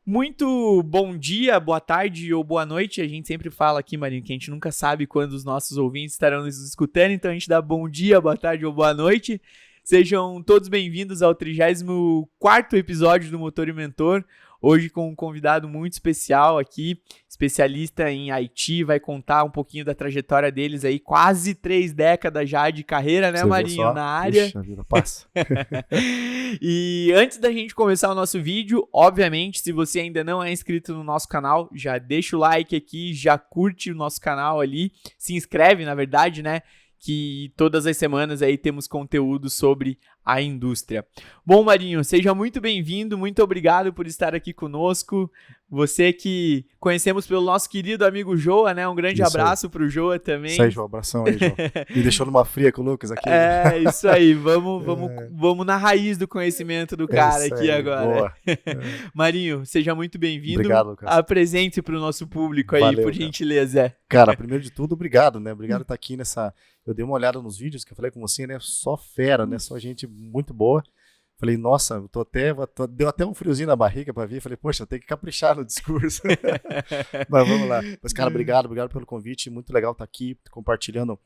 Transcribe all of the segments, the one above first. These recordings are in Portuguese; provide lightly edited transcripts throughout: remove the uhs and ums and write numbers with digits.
Muito bom dia, boa tarde ou boa noite. A gente sempre fala aqui, Marinho, que a gente nunca sabe quando os nossos ouvintes estarão nos escutando, então a gente dá bom dia, boa tarde ou boa noite. Sejam todos bem-vindos ao 34º episódio do Motor e Mentor. Hoje com um convidado muito especial aqui, especialista em IT, vai contar um pouquinho da trajetória deles aí, quase 3 décadas já de carreira, né, Você Marinho, na área. Puxa, a vida passa. E antes da gente começar o nosso vídeo, obviamente, se você ainda não é inscrito no nosso canal, já deixa o like aqui, já curte o nosso canal ali, se inscreve, na verdade, né? Que todas as semanas aí temos conteúdo sobre a indústria. Bom, Marinho, seja muito bem-vindo, muito obrigado por estar aqui conosco. Você que conhecemos pelo nosso querido amigo Joa, né? Um grande abraço pro Joa também. Isso aí, João, abração aí, João. Me deixou numa fria com o Lucas aqui. É, isso aí, vamos na raiz do conhecimento do cara aqui aí, agora. Boa. Marinho, seja muito bem-vindo. Obrigado, Lucas. Apresente para o nosso público aí, Valeu, por gentileza. Cara, primeiro de tudo, obrego, né? Obrigado por estar aqui nessa... Eu dei uma olhada nos vídeos que eu falei com você, né? Só fera, né? Só gente muito boa. Falei, nossa, deu até um friozinho na barriga pra vir. Falei, poxa, tem que caprichar no discurso. Mas vamos lá. Mas, cara, obrigado pelo convite. Muito legal estar aqui compartilhando um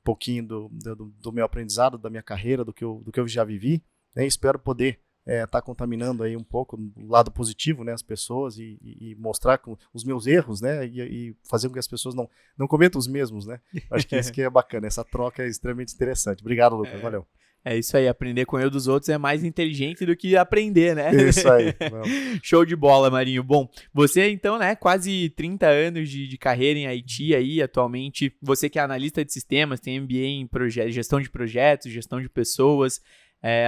pouquinho do meu aprendizado, da minha carreira, do que eu já vivi. Né? Espero poder estar contaminando aí um pouco o lado positivo, né, as pessoas e mostrar com os meus erros, né, e fazer com que as pessoas não cometam os mesmos, né. Acho que isso que é bacana, essa troca é extremamente interessante. Obrigado, Lucas, valeu. É isso aí, aprender com o erro dos outros é mais inteligente do que aprender, né? Isso aí. Show de bola, Marinho. Bom, você então, né, quase 30 anos de carreira em IT aí, atualmente, você que é analista de sistemas, tem MBA em gestão de projetos, gestão de pessoas,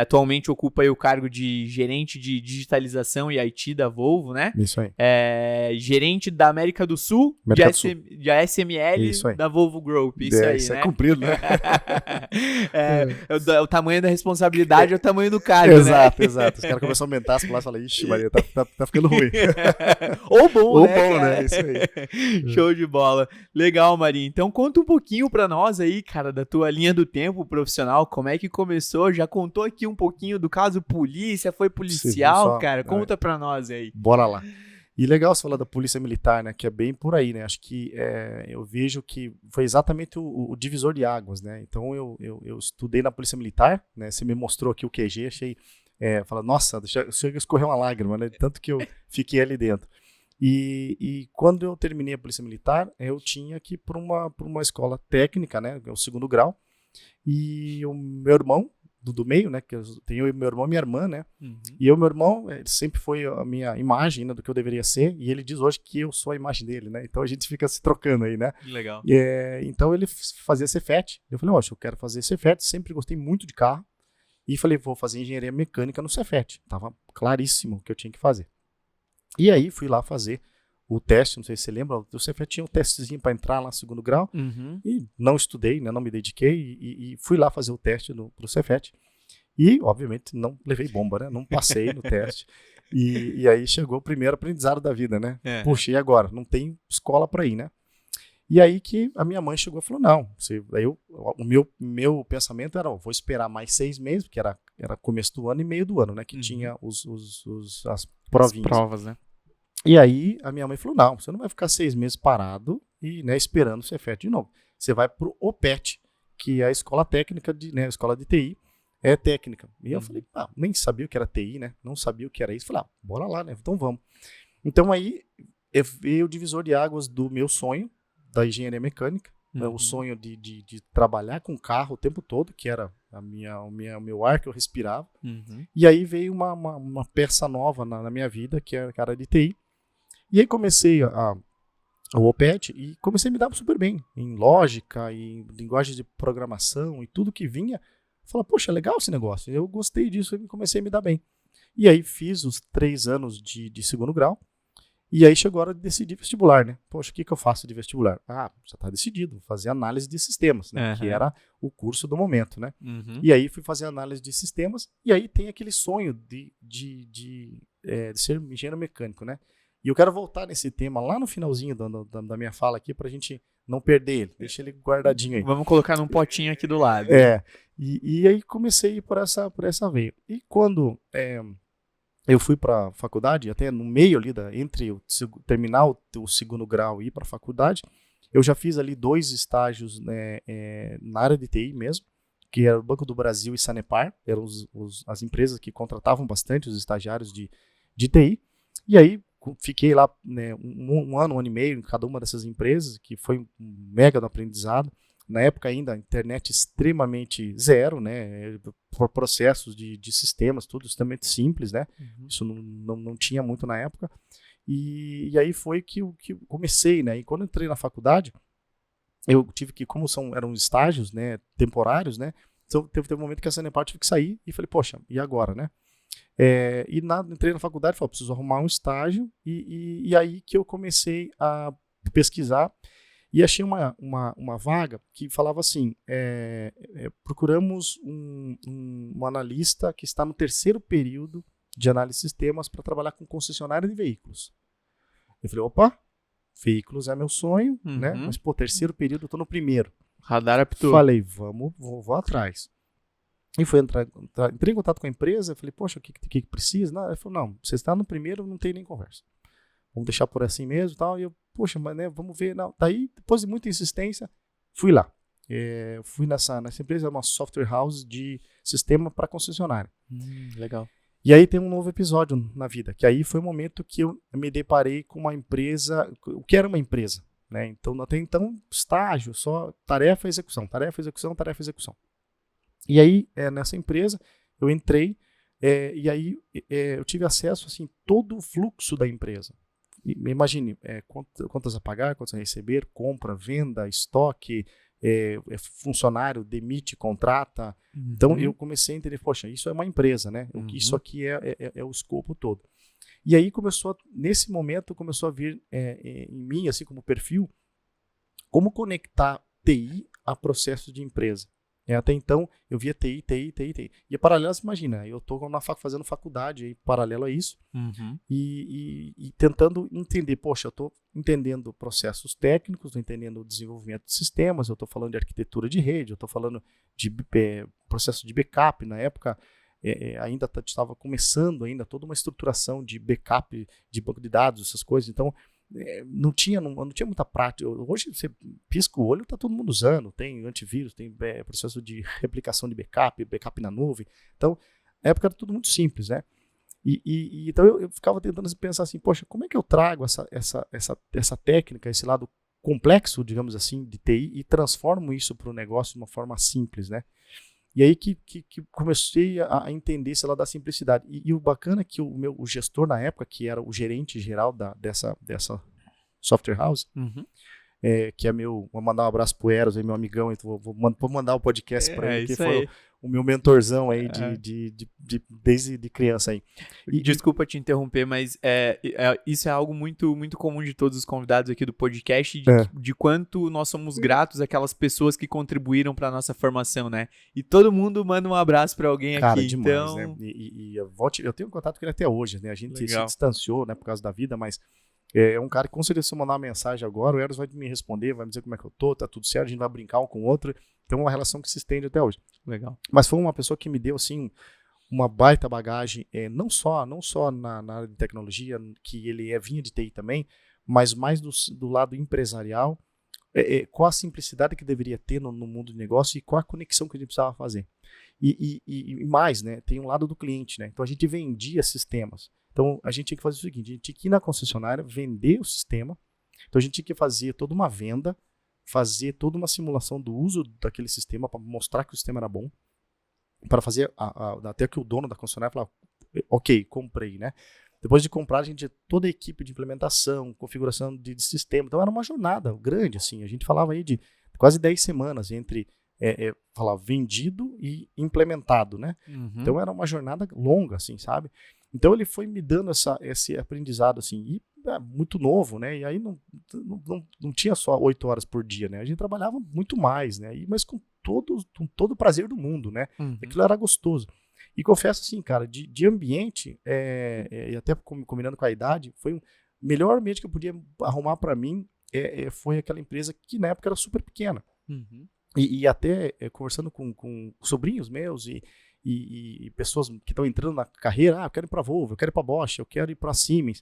atualmente ocupa aí o cargo de gerente de digitalização e IT da Volvo, né? Isso aí. Gerente da América do Sul, de ASML da Volvo Group. Isso aí, isso né? É cumprido, né? O tamanho da responsabilidade é o tamanho do cargo, exato, né? Exato. Os caras começam a aumentar as palavras e falam, ixi, Maria, tá ficando ruim. Ou bom, né? Isso aí. Show de bola. Legal, Marinho. Então conta um pouquinho pra nós aí, cara, da tua linha do tempo profissional, como é que começou, já contou aqui um pouquinho do caso polícia, foi policial, cara, conta pra nós aí. Bora lá. E legal você falar da polícia militar, né, que é bem por aí, né, acho que eu vejo que foi exatamente o divisor de águas, né, então eu estudei na polícia militar, né, você me mostrou aqui o QG, achei, falando, nossa, chega a escorrer uma lágrima, né, tanto que eu fiquei ali dentro. E quando eu terminei a polícia militar, eu tinha que ir para uma escola técnica, né, o 2º grau, e o meu irmão, do meio, né, que eu tenho meu irmão e minha irmã, né, e meu irmão, ele sempre foi a minha imagem, né, do que eu deveria ser, e ele diz hoje que eu sou a imagem dele, né, então a gente fica se trocando aí, né. Legal. Então ele fazia Cefet, eu falei, eu quero fazer Cefet, sempre gostei muito de carro, e falei, vou fazer engenharia mecânica no Cefet, tava claríssimo o que eu tinha que fazer. E aí fui lá fazer o teste, não sei se você lembra, o Cefet tinha um testezinho para entrar lá no 2º grau, e não estudei, né, não me dediquei, e fui lá fazer o teste pro Cefet, e obviamente não levei bomba, né, não passei no teste, e aí chegou o primeiro aprendizado da vida, né, puxa, e agora? Não tem escola para ir, né, e aí que a minha mãe chegou e falou, não, aí o meu pensamento era, vou esperar mais 6 meses, porque era começo do ano e meio do ano, né, que tinha as provinhas. As provas, né. E aí a minha mãe falou, não, você não vai ficar 6 meses parado e, né, esperando o Cefet de novo. Você vai pro OPET, que é a escola técnica, a escola de TI, é técnica. E eu falei, nem sabia o que era TI, né? Não sabia o que era isso. Falei, bora lá, né? Então vamos. Então aí veio o divisor de águas do meu sonho, da engenharia mecânica, né, o sonho de trabalhar com carro o tempo todo, que era o meu ar que eu respirava. E aí veio uma peça nova na minha vida, que é a cara de TI. E aí comecei o OPET e comecei a me dar super bem em lógica, em linguagem de programação e tudo que vinha. Falei, poxa, legal esse negócio. Eu gostei disso e comecei a me dar bem. E aí fiz os 3 anos de 2º grau. E aí chegou a hora de decidir vestibular, né? Poxa, o que eu faço de vestibular? Já está decidido, vou fazer análise de sistemas, né? Que era o curso do momento, né? E aí fui fazer análise de sistemas, e aí tem aquele sonho de ser engenheiro mecânico, né? E eu quero voltar nesse tema lá no finalzinho da minha fala aqui pra gente não perder ele. Deixa ele guardadinho aí. Vamos colocar num potinho aqui do lado. E aí comecei a ir por essa veia. E quando eu fui para a faculdade, até no meio ali, entre terminar o segundo grau e ir para a faculdade, eu já fiz ali 2 estágios, né, na área de TI mesmo, que era o Banco do Brasil e Sanepar, eram as empresas que contratavam bastante os estagiários de TI. E aí fiquei lá, né, um ano e meio em cada uma dessas empresas, que foi um mega do aprendizado. Na época ainda a internet extremamente zero, né, por processos de sistemas, tudo extremamente simples, né, isso não tinha muito na época, e aí foi que eu comecei, né, e quando eu entrei na faculdade, eu tive que, como eram estágios, né, temporários, né, então teve um momento que a Sanepar tive que sair, e falei, poxa, e agora, né, entrei na faculdade, falei, preciso arrumar um estágio, e aí que eu comecei a pesquisar, e achei uma vaga que falava assim, procuramos um analista que está no 3º período de análise de sistemas para trabalhar com concessionária de veículos. Eu falei, opa, veículos é meu sonho, né? Mas, 3º período, eu estou no 1º. Radar apitou. Falei, vou atrás. E entrei em contato com a empresa, falei, poxa, o que precisa? Não, ele falou, não, você está no 1º, não tem nem conversa. Vamos deixar por assim mesmo e tal. E eu, poxa, mas né, vamos ver. Não. Daí, depois de muita insistência, fui lá. Fui nessa empresa, é uma software house de sistema para concessionária. Legal. E aí tem um novo episódio na vida, que aí foi o momento que eu me deparei com uma empresa, o que era uma empresa, né? Então, até então, estágio, só tarefa, execução, tarefa, execução, tarefa, execução. E aí, nessa empresa, eu entrei, e aí eu tive acesso, assim, todo o fluxo da empresa. Imagine, contas a pagar, contas a receber, compra, venda, estoque, funcionário, demite, contrata. Então eu comecei a entender, poxa, isso é uma empresa, né? Isso aqui é o escopo todo. E aí nesse momento começou a vir em mim, assim como perfil, como conectar TI a processo de empresa. Até então, eu via TI. E paralelo, você imagina, eu estou fazendo faculdade aí, paralelo a isso, e tentando entender, poxa, eu estou entendendo processos técnicos, estou entendendo o desenvolvimento de sistemas, eu estou falando de arquitetura de rede, eu estou falando de processo de backup. Na época, ainda estava começando toda uma estruturação de backup de banco de dados, essas coisas. Então, não tinha muita prática. Hoje você pisca o olho, está todo mundo usando, tem antivírus, tem processo de replicação de backup na nuvem. Então, na época era tudo muito simples, né? Então eu ficava tentando pensar assim, poxa, como é que eu trago essa técnica, esse lado complexo, digamos assim, de TI, e transformo isso para o negócio de uma forma simples, né? E aí que comecei a entender esse lado da simplicidade. E o bacana é que o gestor na época, que era o gerente geral dessa software house, que é vou mandar um abraço pro Eros, aí, meu amigão, então vou mandar o podcast para ele, que foi o meu mentorzão aí desde criança aí. Desculpa te interromper, mas isso é algo muito, muito comum de todos os convidados aqui do podcast, de quanto nós somos gratos àquelas pessoas que contribuíram para nossa formação, né? E todo mundo manda um abraço para alguém Cara, aqui. Demais, então, né? Eu tenho contato com ele até hoje, né? A gente se distanciou, né, por causa da vida, mas é um cara que, com certeza, se eu mandar uma mensagem agora, o Eros vai me responder, vai me dizer como é que eu tô, tá tudo certo, a gente vai brincar um com o outro. Então é uma relação que se estende até hoje. Legal. Mas foi uma pessoa que me deu, assim, uma baita bagagem, não só na área de tecnologia, que ele vinha de TI também, mas mais do lado empresarial, qual a simplicidade que deveria ter no mundo de negócio e qual a conexão que a gente precisava fazer. E mais, né, tem um lado do cliente, né? Então a gente vendia sistemas. Então a gente tinha que fazer o seguinte, a gente tinha que ir na concessionária, vender o sistema. Então a gente tinha que fazer toda uma venda, fazer toda uma simulação do uso daquele sistema para mostrar que o sistema era bom, para fazer até que o dono da concessionária falava, ok, comprei, né? Depois de comprar, a gente tinha toda a equipe de implementação, configuração de sistema. Então era uma jornada grande, assim. A gente falava aí de quase 10 semanas entre falar vendido e implementado, né? Então era uma jornada longa, assim, sabe? Então ele foi me dando esse aprendizado, assim, e muito novo, né? E aí não tinha só 8 horas por dia, né? A gente trabalhava muito mais, né? Mas com todo o prazer do mundo, né? Aquilo era gostoso. E confesso assim, cara, de ambiente, e até combinando com a idade, foi melhor ambiente que eu podia arrumar para mim foi aquela empresa que na época era super pequena. Uhum. E até conversando com sobrinhos meus e pessoas que estão entrando na carreira, eu quero ir para Volvo, eu quero ir para Bosch, eu quero ir para Siemens.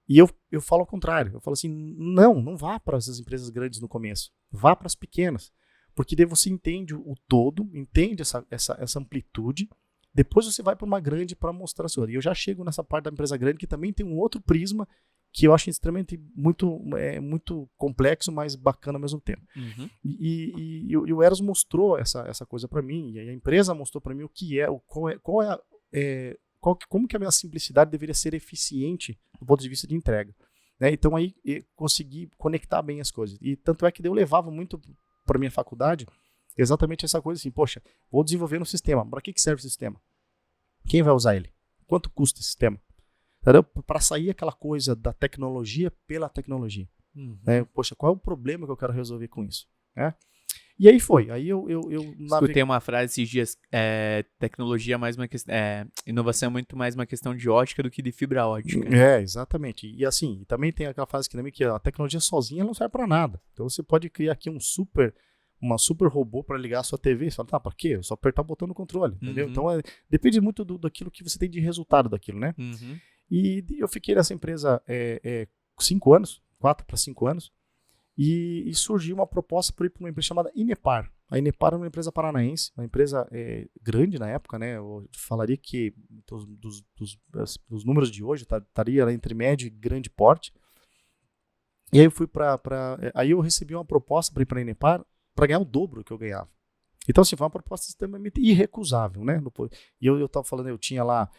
E eu falo ao contrário, eu falo assim, não vá para essas empresas grandes no começo, vá para as pequenas, porque daí você entende o todo, entende essa amplitude, depois você vai para uma grande para mostrar a sua. E eu já chego nessa parte da empresa grande que também tem um outro prisma que eu acho extremamente muito complexo, mas bacana ao mesmo tempo. Uhum. E o Eros mostrou essa coisa para mim, e a empresa mostrou para mim o que como que a minha simplicidade deveria ser eficiente do ponto de vista de entrega. Né? Então aí consegui conectar bem as coisas. E tanto é que eu levava muito para minha faculdade exatamente essa coisa assim, poxa, vou desenvolver um sistema, para que serve o sistema? Quem vai usar ele? Quanto custa esse sistema? Para sair aquela coisa da tecnologia pela tecnologia. Uhum. Né? Poxa, qual é o problema que eu quero resolver com isso? Né? E aí foi. Aí eu escutei uma frase esses dias, tecnologia mais uma questão, inovação é muito mais uma questão de ótica do que de fibra ótica. Exatamente. E assim, também tem aquela frase que a tecnologia sozinha não serve para nada. Então você pode criar aqui uma super robô para ligar a sua TV. Você fala, tá, para quê? Eu só apertar o botão no controle, entendeu? Então depende muito daquilo que você tem de resultado daquilo, né? Uhum. E eu fiquei nessa empresa 5 anos, 4 para 5 anos, e surgiu uma proposta para ir para uma empresa chamada Inepar. A Inepar é uma empresa paranaense, uma empresa grande na época, né? Eu falaria que dos números de hoje estaria entre médio e grande porte. E aí eu fui aí eu recebi uma proposta para ir para a Inepar para ganhar o dobro que eu ganhava. Então, assim, foi uma proposta extremamente irrecusável, né? E eu estava falando, eu tinha lá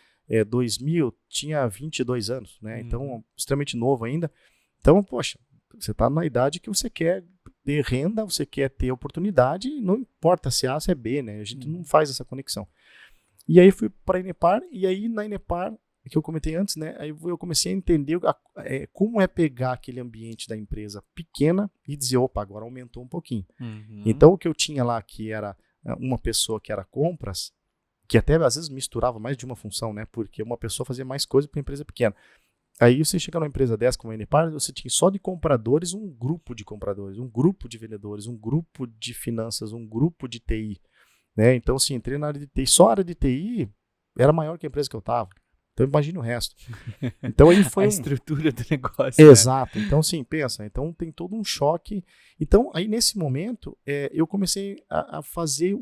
2000, tinha 22 anos, né? Então, extremamente novo ainda. Então, poxa, você está na idade que você quer ter renda, você quer ter oportunidade, não importa se é A, se é B, né? A gente não faz essa conexão. E aí fui para a Inepar, e aí na Inepar, que eu comentei antes, né? Aí eu comecei a entender como é pegar aquele ambiente da empresa pequena e dizer, opa, agora aumentou um pouquinho. Uhum. Então, o que eu tinha lá, que era uma pessoa que era compras, que até às vezes misturava mais de uma função, né? Porque uma pessoa fazia mais coisa para uma empresa pequena. Aí você chega numa empresa dessa, como a Inepar, você tinha só de compradores um grupo de compradores, um grupo de vendedores, um grupo de finanças, um grupo de TI. Né? Então, assim, entrei na área de TI. Só a área de TI era maior que a empresa que eu estava. Então, imagina o resto. Então, aí foi a estrutura do negócio. Exato. Né? Então, assim, pensa. Então, tem todo um choque. Então, aí nesse momento, eu comecei a fazer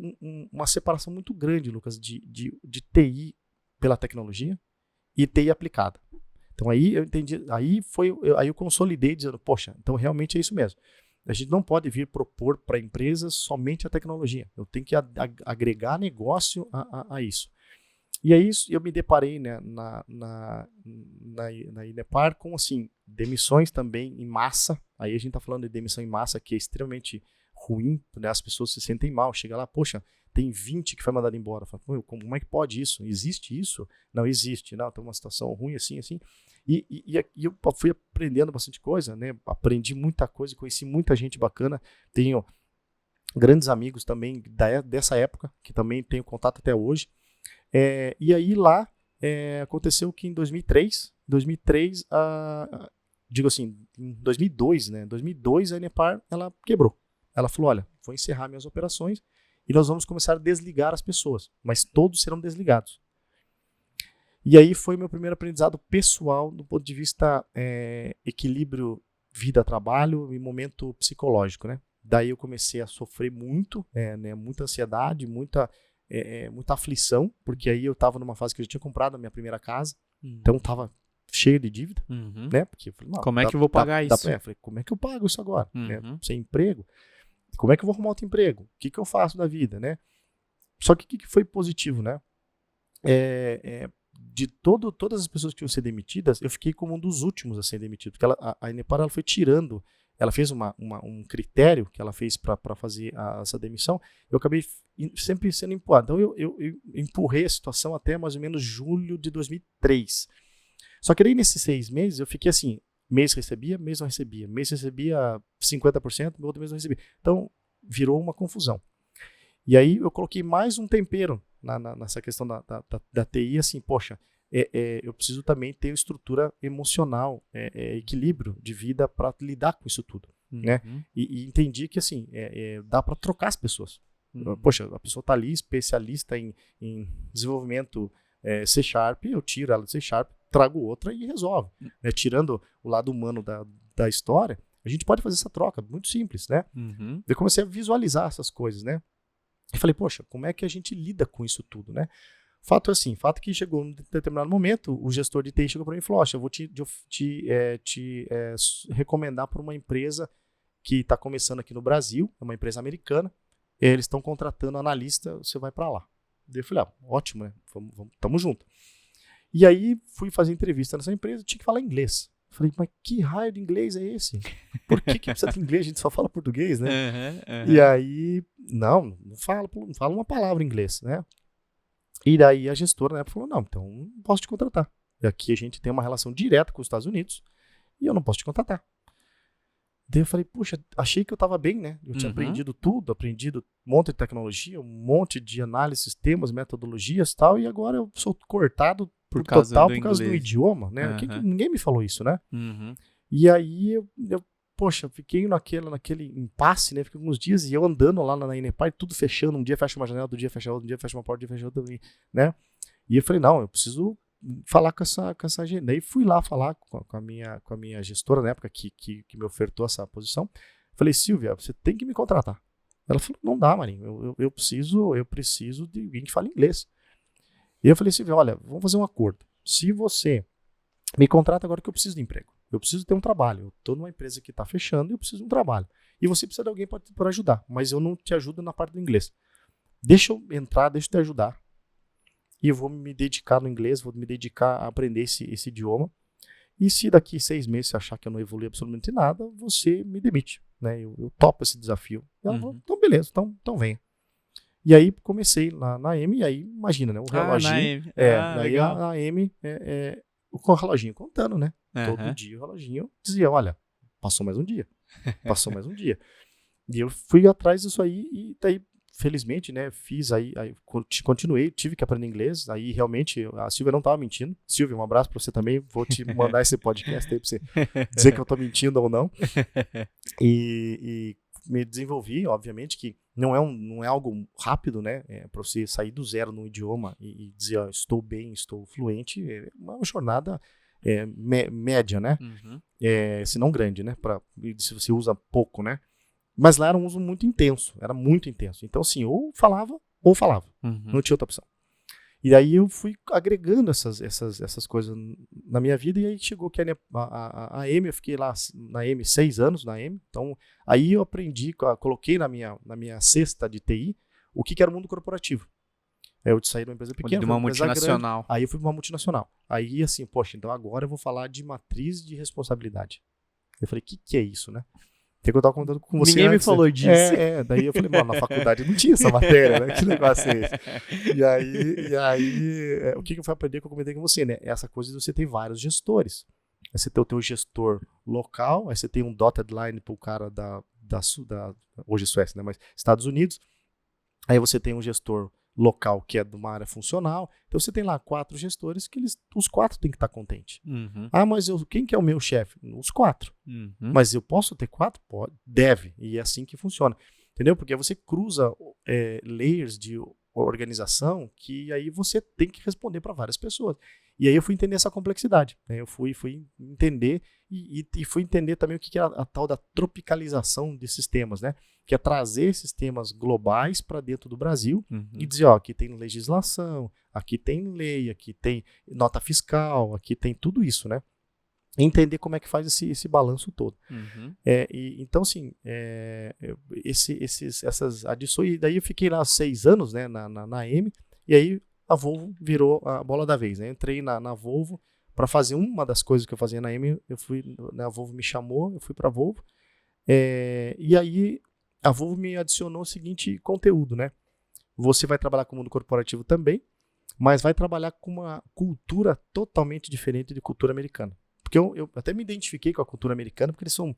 uma separação muito grande, Lucas, de TI pela tecnologia e TI aplicada. Então, aí eu entendi. Aí eu consolidei dizendo, poxa, então realmente é isso mesmo. A gente não pode vir propor para empresas somente a tecnologia. Eu tenho que agregar negócio a isso. E aí eu me deparei, né, na Inepar com assim, demissões também em massa. Aí a gente está falando de demissão em massa, que é extremamente ruim, né? As pessoas se sentem mal. Chega lá, poxa, tem 20 que foi mandado embora. Fala, como é que pode isso? Existe isso? Não existe. Não, tem uma situação ruim assim. E eu fui aprendendo bastante coisa, né? Aprendi muita coisa, conheci muita gente bacana. Tenho grandes amigos também dessa época, que também tenho contato até hoje. E aí lá aconteceu que em 2003, digo assim, em 2002, né? Em 2002 a Inepar, ela quebrou. Ela falou, olha, vou encerrar minhas operações e nós vamos começar a desligar as pessoas, mas todos serão desligados. E aí foi meu primeiro aprendizado pessoal do ponto de vista equilíbrio vida-trabalho e momento psicológico, né? Daí eu comecei a sofrer muito, né? Muita ansiedade, muita aflição, porque aí eu estava numa fase que eu já tinha comprado a minha primeira casa, então estava cheio de dívida, né? Porque eu falei, como é que eu vou pagar isso? Falei, como é que eu pago isso agora? Né? Sem emprego? Como é que eu vou arrumar outro emprego? O que eu faço da vida, né? Só que o que foi positivo, né? De todas as pessoas que iam ser demitidas, eu fiquei como um dos últimos a ser demitido, porque a Inepar ela foi tirando. Ela fez um critério que ela fez para fazer essa demissão. Eu acabei sempre sendo empurrado. Então, eu empurrei a situação até mais ou menos julho de 2003. Só que aí, nesses 6 meses, eu fiquei assim, mês recebia, mês não recebia. Mês recebia 50%, no outro mês não recebia. Então, virou uma confusão. E aí, eu coloquei mais um tempero nessa questão da TI, assim, poxa, eu preciso também ter estrutura emocional, equilíbrio de vida para lidar com isso tudo. Né? E entendi que assim, dá para trocar as pessoas. Poxa, a pessoa está ali especialista em desenvolvimento C#, eu tiro ela do C#, trago outra e resolve. Né? Tirando o lado humano da história, a gente pode fazer essa troca, muito simples, né? Eu comecei a visualizar essas coisas, né? E falei, poxa, como é que a gente lida com isso tudo, né? Fato é assim, fato que chegou em determinado momento, o gestor de TI chegou para mim e falou, eu vou te recomendar para uma empresa que está começando aqui no Brasil, é uma empresa americana, eles estão contratando analista, você vai para lá. Daí eu falei, ótimo, né? Tamo junto. E aí fui fazer entrevista nessa empresa, tinha que falar inglês. Falei, mas que raio de inglês é esse? Por que precisa de inglês? A gente só fala português, né? E aí, não fala uma palavra em inglês, né? E daí a gestora, né, falou, não, então não posso te contratar. E aqui a gente tem uma relação direta com os Estados Unidos e eu não posso te contratar. Daí eu falei, puxa, achei que eu estava bem, né? Eu tinha aprendido tudo, aprendido um monte de tecnologia, um monte de análise, sistemas, metodologias e tal, e agora eu sou cortado por causa do idioma, né? Ninguém me falou isso, né? E aí poxa, fiquei naquele impasse, né? Fiquei alguns dias e eu andando lá na Inepar, tudo fechando, um dia fecha uma janela, outro dia fecha outra, um dia fecha uma porta, um dia fecha outra, né? E eu falei, não, eu preciso falar com essa gente. Daí fui lá falar com a minha gestora na época que me ofertou essa posição. Falei, Silvia, você tem que me contratar. Ela falou, não dá, Marinho, eu preciso de alguém que fale inglês. E eu falei, Silvia, olha, vamos fazer um acordo. Se você me contrata agora que eu preciso de emprego, eu preciso ter um trabalho, eu estou numa empresa que está fechando e eu preciso de um trabalho. E você precisa de alguém para ajudar, mas eu não te ajudo na parte do inglês. Deixa eu entrar, deixa eu te ajudar. E eu vou me dedicar no inglês, vou me dedicar a aprender esse idioma. E se daqui 6 meses você achar que eu não evolui absolutamente nada, você me demite. Né? Eu topo esse desafio. E ela falou, então beleza, então venha. E aí comecei na AM, e aí imagina, né? O reloginho. Daí a AM, com o reloginho contando, né? Todo dia o reloginho dizia, olha, passou mais um dia. Passou mais um dia. E eu fui atrás disso aí, e daí, felizmente, né, fiz aí continuei, tive que aprender inglês, aí realmente a Silvia não estava mentindo. Silvia, um abraço para você também, vou te mandar esse podcast aí para você dizer que eu estou mentindo ou não. E me desenvolvi, obviamente que não é algo rápido, né, para você sair do zero no idioma e dizer, estou bem, estou fluente, é uma jornada média, né, se não grande, né, se você usa pouco, né. Mas lá era um uso muito intenso, Então, assim, ou falava, não tinha outra opção. E aí eu fui agregando essas coisas na minha vida, e aí chegou que a AM, eu fiquei lá na AM 6 anos, então aí eu aprendi, coloquei na minha cesta de TI o que era o mundo corporativo. Eu saí de uma empresa pequena, de uma multinacional. Grande, aí eu fui para uma multinacional. Aí assim, poxa, então agora eu vou falar de matriz de responsabilidade. Eu falei, o que é isso, né? Tem que eu estava contando com você. Ninguém me falou disso. Daí eu falei, mano, na faculdade não tinha essa matéria, né? Que negócio é esse? E aí o que eu fui aprender que eu comentei com você, né? Essa coisa de você ter vários gestores. Aí você tem o teu gestor local, aí você tem um dotted line pro cara da hoje Suécia, né? Mas Estados Unidos. Aí você tem um gestor local que é de uma área funcional. Então você tem lá 4 gestores que os 4 têm que estar contentes. Mas quem que é o meu chefe? Os 4. Mas eu posso ter 4? Pode, deve. E é assim que funciona. Entendeu? Porque você cruza layers de organização que aí você tem que responder para várias pessoas. E aí eu fui entender essa complexidade. Né? Eu fui entender e fui entender também o que é a tal da tropicalização de sistemas, né? Que é trazer sistemas globais para dentro do Brasil e dizer, aqui tem legislação, aqui tem lei, aqui tem nota fiscal, aqui tem tudo isso, né? Entender como é que faz esse balanço todo. Então, assim, essas adições, e daí eu fiquei lá 6 anos, né, na AM, e aí a Volvo virou a bola da vez, né? Entrei na Volvo para fazer uma das coisas que eu fazia na AM, a Volvo me chamou, eu fui para a Volvo, e aí a Volvo me adicionou o seguinte conteúdo, né? Você vai trabalhar com o mundo corporativo também, mas vai trabalhar com uma cultura totalmente diferente de cultura americana. Porque eu até me identifiquei com a cultura americana, porque eles são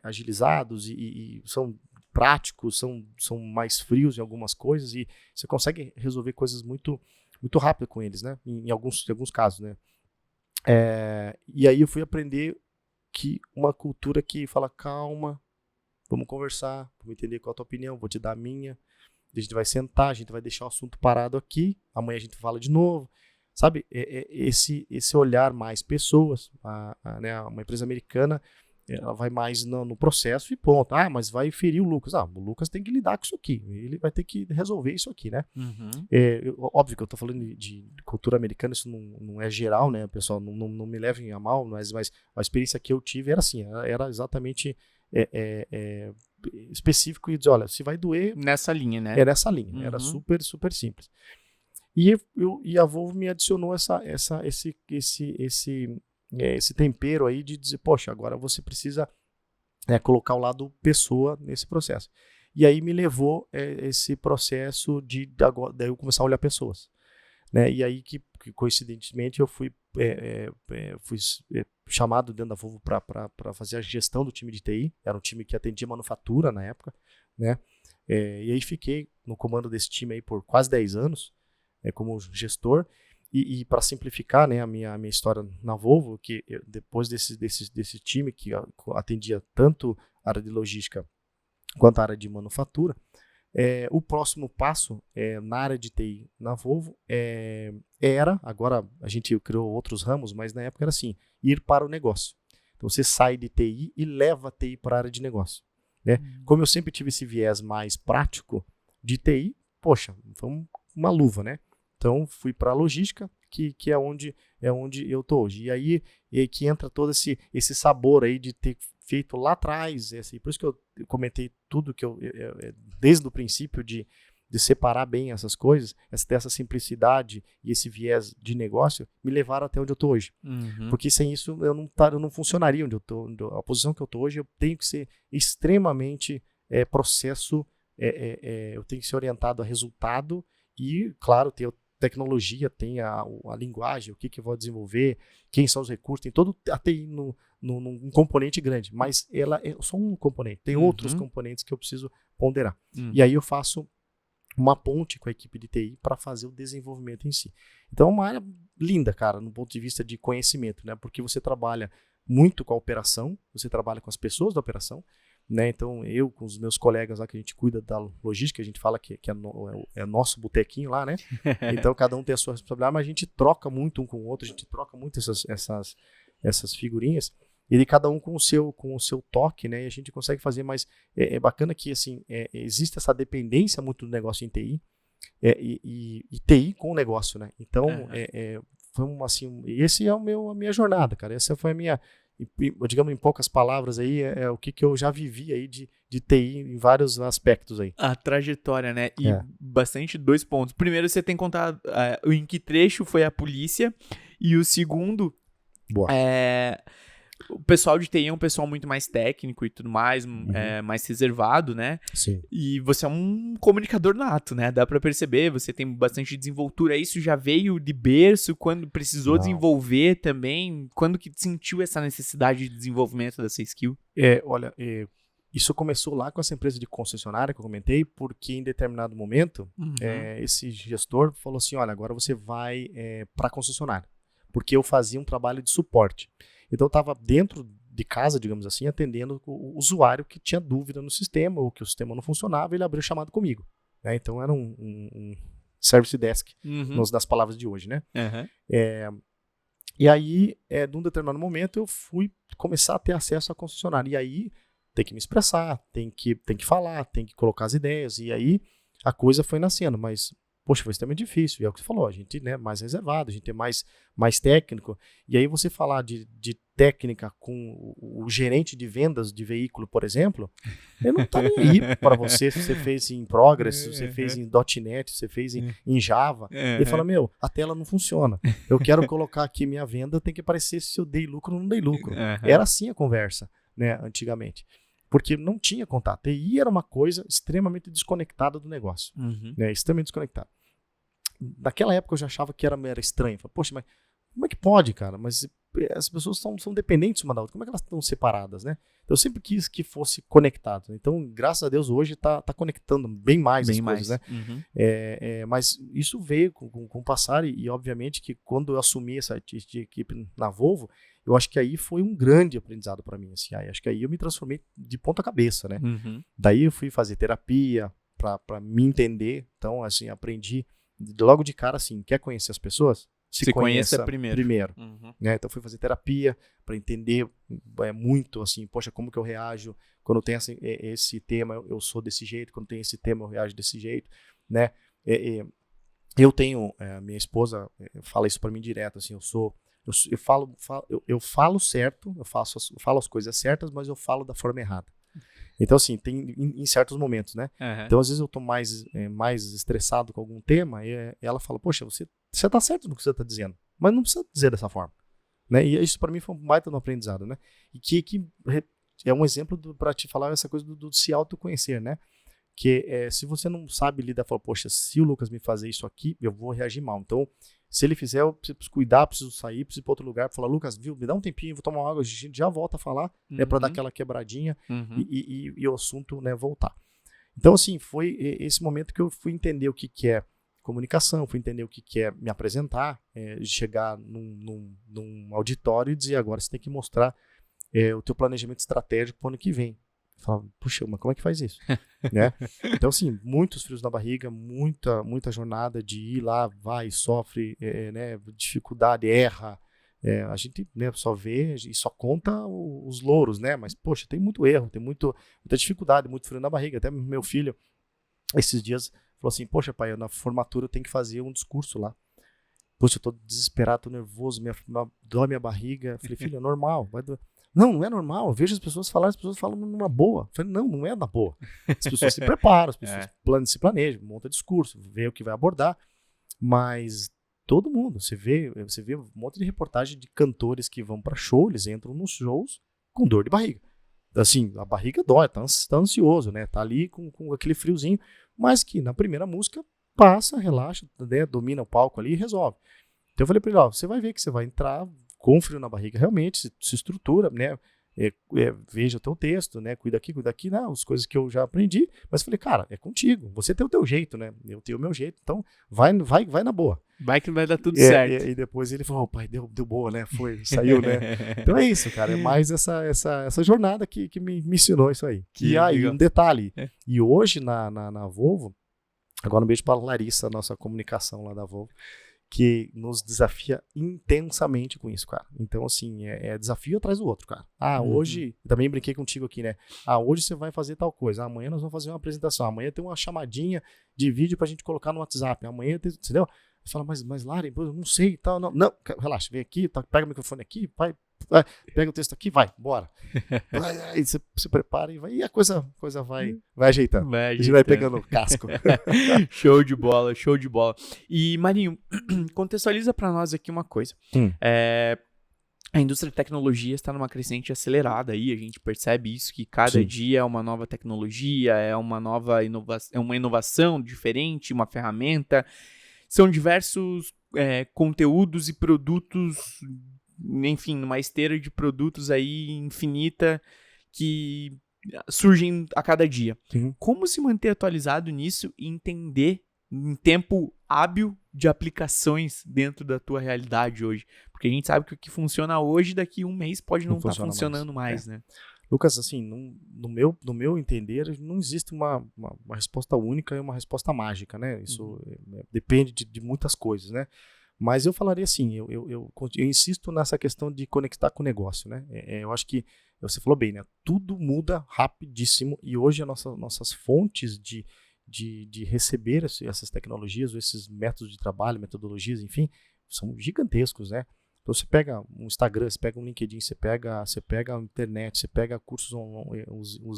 agilizados e são práticos, são mais frios em algumas coisas, e você consegue resolver coisas muito, muito rápido com eles, né? Em alguns casos, né? E aí eu fui aprender que uma cultura que fala, calma, vamos conversar, vamos entender qual é a tua opinião, vou te dar a minha, a gente vai sentar, a gente vai deixar o assunto parado aqui, amanhã a gente fala de novo, sabe? Esse olhar mais pessoas, né? Uma empresa americana, ela vai mais no processo e ponto. Ah, mas vai ferir o Lucas. O Lucas tem que lidar com isso aqui. Ele vai ter que resolver isso aqui, né? Uhum. Óbvio que eu tô falando de cultura americana, isso não é geral, né, pessoal? Não me levem a mal, mas a experiência que eu tive era assim, era exatamente específico e dizer, olha, se vai doer... Nessa linha, né? É nessa linha. Uhum. Era super, super simples. E a Volvo me adicionou esse tempero aí de dizer, poxa, agora você precisa colocar o lado pessoa nesse processo. E aí me levou esse processo daí eu começar a olhar pessoas. Né? E aí que coincidentemente eu fui chamado dentro da Volvo para fazer a gestão do time de TI. Era um time que atendia manufatura na época. Né? E aí fiquei no comando desse time aí por quase 10 anos como gestor. E para simplificar, né, a minha história na Volvo, que depois desse time que atendia tanto a área de logística quanto a área de manufatura, o próximo passo na área de TI na Volvo agora a gente criou outros ramos, mas na época era assim, ir para o negócio. Então você sai de TI e leva a TI para a área de negócio. Né? Como eu sempre tive esse viés mais prático de TI, poxa, foi uma luva, né? Então, fui para a logística, que é onde eu estou hoje. E aí que entra todo esse sabor aí de ter feito lá atrás. Por isso que eu comentei tudo que desde o princípio de separar bem essas coisas, dessa simplicidade e esse viés de negócio, me levaram até onde eu estou hoje. Uhum. Porque sem isso eu não funcionaria onde eu estou. A posição que eu estou hoje, eu tenho que ser extremamente processo, eu tenho que ser orientado a resultado e, claro, ter tecnologia, tem a linguagem, o que eu vou desenvolver, quem são os recursos, tem todo a TI num componente grande, mas ela é só um componente, tem outros componentes que eu preciso ponderar. E aí eu faço uma ponte com a equipe de TI para fazer o desenvolvimento em si. Então é uma área linda, cara, no ponto de vista de conhecimento, né? Porque você trabalha muito com a operação, você trabalha com as pessoas da operação, né? Então eu com os meus colegas lá que a gente cuida da logística, a gente fala que é nosso botequinho lá, né? Então cada um tem a sua responsabilidade, mas a gente troca muito um com o outro, a gente troca muito essas figurinhas, e cada um com o seu toque, né? E a gente consegue fazer, mas é bacana que assim existe essa dependência muito do negócio em TI e TI com o negócio, né? Então foi assim, esse é a minha jornada, cara. Essa foi a minha, digamos em poucas palavras aí, o que eu já vivi aí de TI em vários aspectos aí. A trajetória, né? E bastante 2 pontos. Primeiro, você tem que contar em que trecho foi a polícia, e o segundo, o pessoal de TI é um pessoal muito mais técnico e tudo mais, mais reservado, né? Sim. E você é um comunicador nato, né? Dá pra perceber, você tem bastante desenvoltura. Isso já veio de berço, quando precisou desenvolver também? Quando que sentiu essa necessidade de desenvolvimento dessa skill? Olha, isso começou lá com essa empresa de concessionária que eu comentei, porque em determinado momento, esse gestor falou assim, olha, agora você vai para a concessionária, porque eu fazia um trabalho de suporte. Então eu estava dentro de casa, digamos assim, atendendo o usuário que tinha dúvida no sistema, ou que o sistema não funcionava, ele abriu chamado comigo. Né? Então era um service desk, nas palavras de hoje, né? E aí, num determinado momento, eu fui começar a ter acesso à concessionária. E aí, tem que me expressar, tem que falar, tem que colocar as ideias. E aí, a coisa foi nascendo. Mas, poxa, foi extremamente difícil. E é o que você falou, a gente é mais reservado, a gente é mais técnico. E aí, você falar de técnica com o gerente de vendas de veículo, por exemplo, ele não está nem aí para você, se você fez em Progress, se você fez em .NET, se você fez em Java. Ele fala, a tela não funciona. Eu quero colocar aqui minha venda, tem que aparecer se eu dei lucro ou não dei lucro. Era assim a conversa, né, antigamente. Porque não tinha contato. TI era uma coisa extremamente desconectada do negócio. Né, extremamente desconectada. Naquela época eu já achava que era estranho. Falei, poxa, mas como é que pode, cara? Mas as pessoas são dependentes uma da outra. Como é que elas estão separadas, né? Então, eu sempre quis que fosse conectado. Então, graças a Deus, hoje tá conectando bem mais as coisas, né? Uhum. Mas isso veio com o passar e, obviamente, que quando eu assumi essa equipe na Volvo, eu acho que aí foi um grande aprendizado para mim. Assim, acho que aí eu me transformei de ponta cabeça, né? Uhum. Daí eu fui fazer terapia para me entender. Então, assim, aprendi logo de cara, assim, quer conhecer as pessoas? Se conheça primeiro. Uhum. Né? Então, fui fazer terapia para entender muito, assim, poxa, como que eu reajo quando tem esse tema, eu sou desse jeito, quando tem esse tema, eu reajo desse jeito, né? Eu tenho, minha esposa fala isso para mim direto, assim, eu falo certo, eu falo as coisas certas, mas eu falo da forma errada. Então, assim, tem em certos momentos, né? Uhum. Então, às vezes eu tô mais estressado com algum tema e ela fala, poxa, você tá certo no que você tá dizendo, mas não precisa dizer dessa forma, né? E isso para mim foi um baita no aprendizado, né? E que é um exemplo para te falar essa coisa do se autoconhecer, né? Que se você não sabe lidar, fala, poxa, se o Lucas me fazer isso aqui, eu vou reagir mal. Então, se ele fizer, eu preciso cuidar, preciso sair, preciso ir para outro lugar, falar, Lucas, viu, me dá um tempinho, vou tomar uma água, a gente já volta a falar, né, para dar aquela quebradinha e o assunto, né, voltar. Então, assim, foi esse momento que eu fui entender o que é comunicação, fui entender o que é me apresentar, chegar num auditório e dizer, agora você tem que mostrar o teu planejamento estratégico para o ano que vem. Falava, puxa, mas como é que faz isso? Né? Então, assim, muitos frios na barriga, muita jornada de ir lá, vai, sofre, né, dificuldade, erra. A gente, né, só vê e só conta os louros, né? Mas, poxa, tem muito erro, tem muita dificuldade, muito frio na barriga. Até meu filho, esses dias, falou assim, poxa, pai, na formatura eu tenho que fazer um discurso lá. Poxa, eu tô desesperado, tô nervoso, dói minha barriga. Eu falei, filho, é normal, vai doer. Não é normal. Eu vejo as pessoas falam numa boa. Eu falei, não é na boa. As pessoas se preparam, as pessoas se planejam, montam discurso, vê o que vai abordar. Mas todo mundo, você vê um monte de reportagem de cantores que vão para show, eles entram nos shows com dor de barriga. Assim, a barriga dói, tá ansioso, né? Tá ali com aquele friozinho, mas que na primeira música passa, relaxa, né? Domina o palco ali e resolve. Então eu falei para ele, você vai ver que você vai entrar com frio na barriga, realmente, se estrutura, né? Veja o teu texto, né? Cuida aqui, né? As coisas que eu já aprendi. Mas eu falei, cara, é contigo. Você tem o teu jeito, né? Eu tenho o meu jeito. Então, vai na boa. Vai que vai dar tudo certo. E depois ele falou, pai, deu boa, né? Saiu, né? Então é isso, cara. É mais essa jornada que me ensinou isso aí. E aí, um detalhe. E hoje, na Volvo, agora um beijo para a Larissa, nossa comunicação lá da Volvo, que nos desafia intensamente com isso, cara. Então, assim, é desafio atrás do outro, cara. Hoje, também brinquei contigo aqui, né? Hoje você vai fazer tal coisa. Amanhã nós vamos fazer uma apresentação. Amanhã tem uma chamadinha de vídeo pra gente colocar no WhatsApp. Amanhã tem, entendeu? Você fala, mas Lari, eu não sei e tal. Não, relaxa, vem aqui, pega o microfone aqui, vai, pega o texto aqui, vai, bora. Aí você se prepara e vai, e a coisa vai ajeitando. A gente vai pegando o casco. Show de bola, show de bola. E, Marinho, contextualiza pra nós aqui uma coisa. A indústria de tecnologia está numa crescente acelerada aí, a gente percebe isso, que cada dia é uma nova tecnologia, é uma nova inovação diferente, uma ferramenta. São diversos conteúdos e produtos, enfim, numa esteira de produtos aí infinita que surgem a cada dia. Como se manter atualizado nisso e entender em tempo hábil de aplicações dentro da tua realidade hoje? Porque a gente sabe que o que funciona hoje, daqui a um mês pode não estar funcionando mais, né? Lucas, assim, no meu entender, não existe uma resposta única e uma resposta mágica, né? Isso depende de muitas coisas, né? Mas eu falaria assim, eu insisto nessa questão de conectar com o negócio, né? Eu acho que, você falou bem, né? Tudo muda rapidíssimo e hoje as nossas fontes de receber essas tecnologias, ou esses métodos de trabalho, metodologias, enfim, são gigantescos, né? Então você pega um Instagram, você pega um LinkedIn, você pega a internet, você pega cursos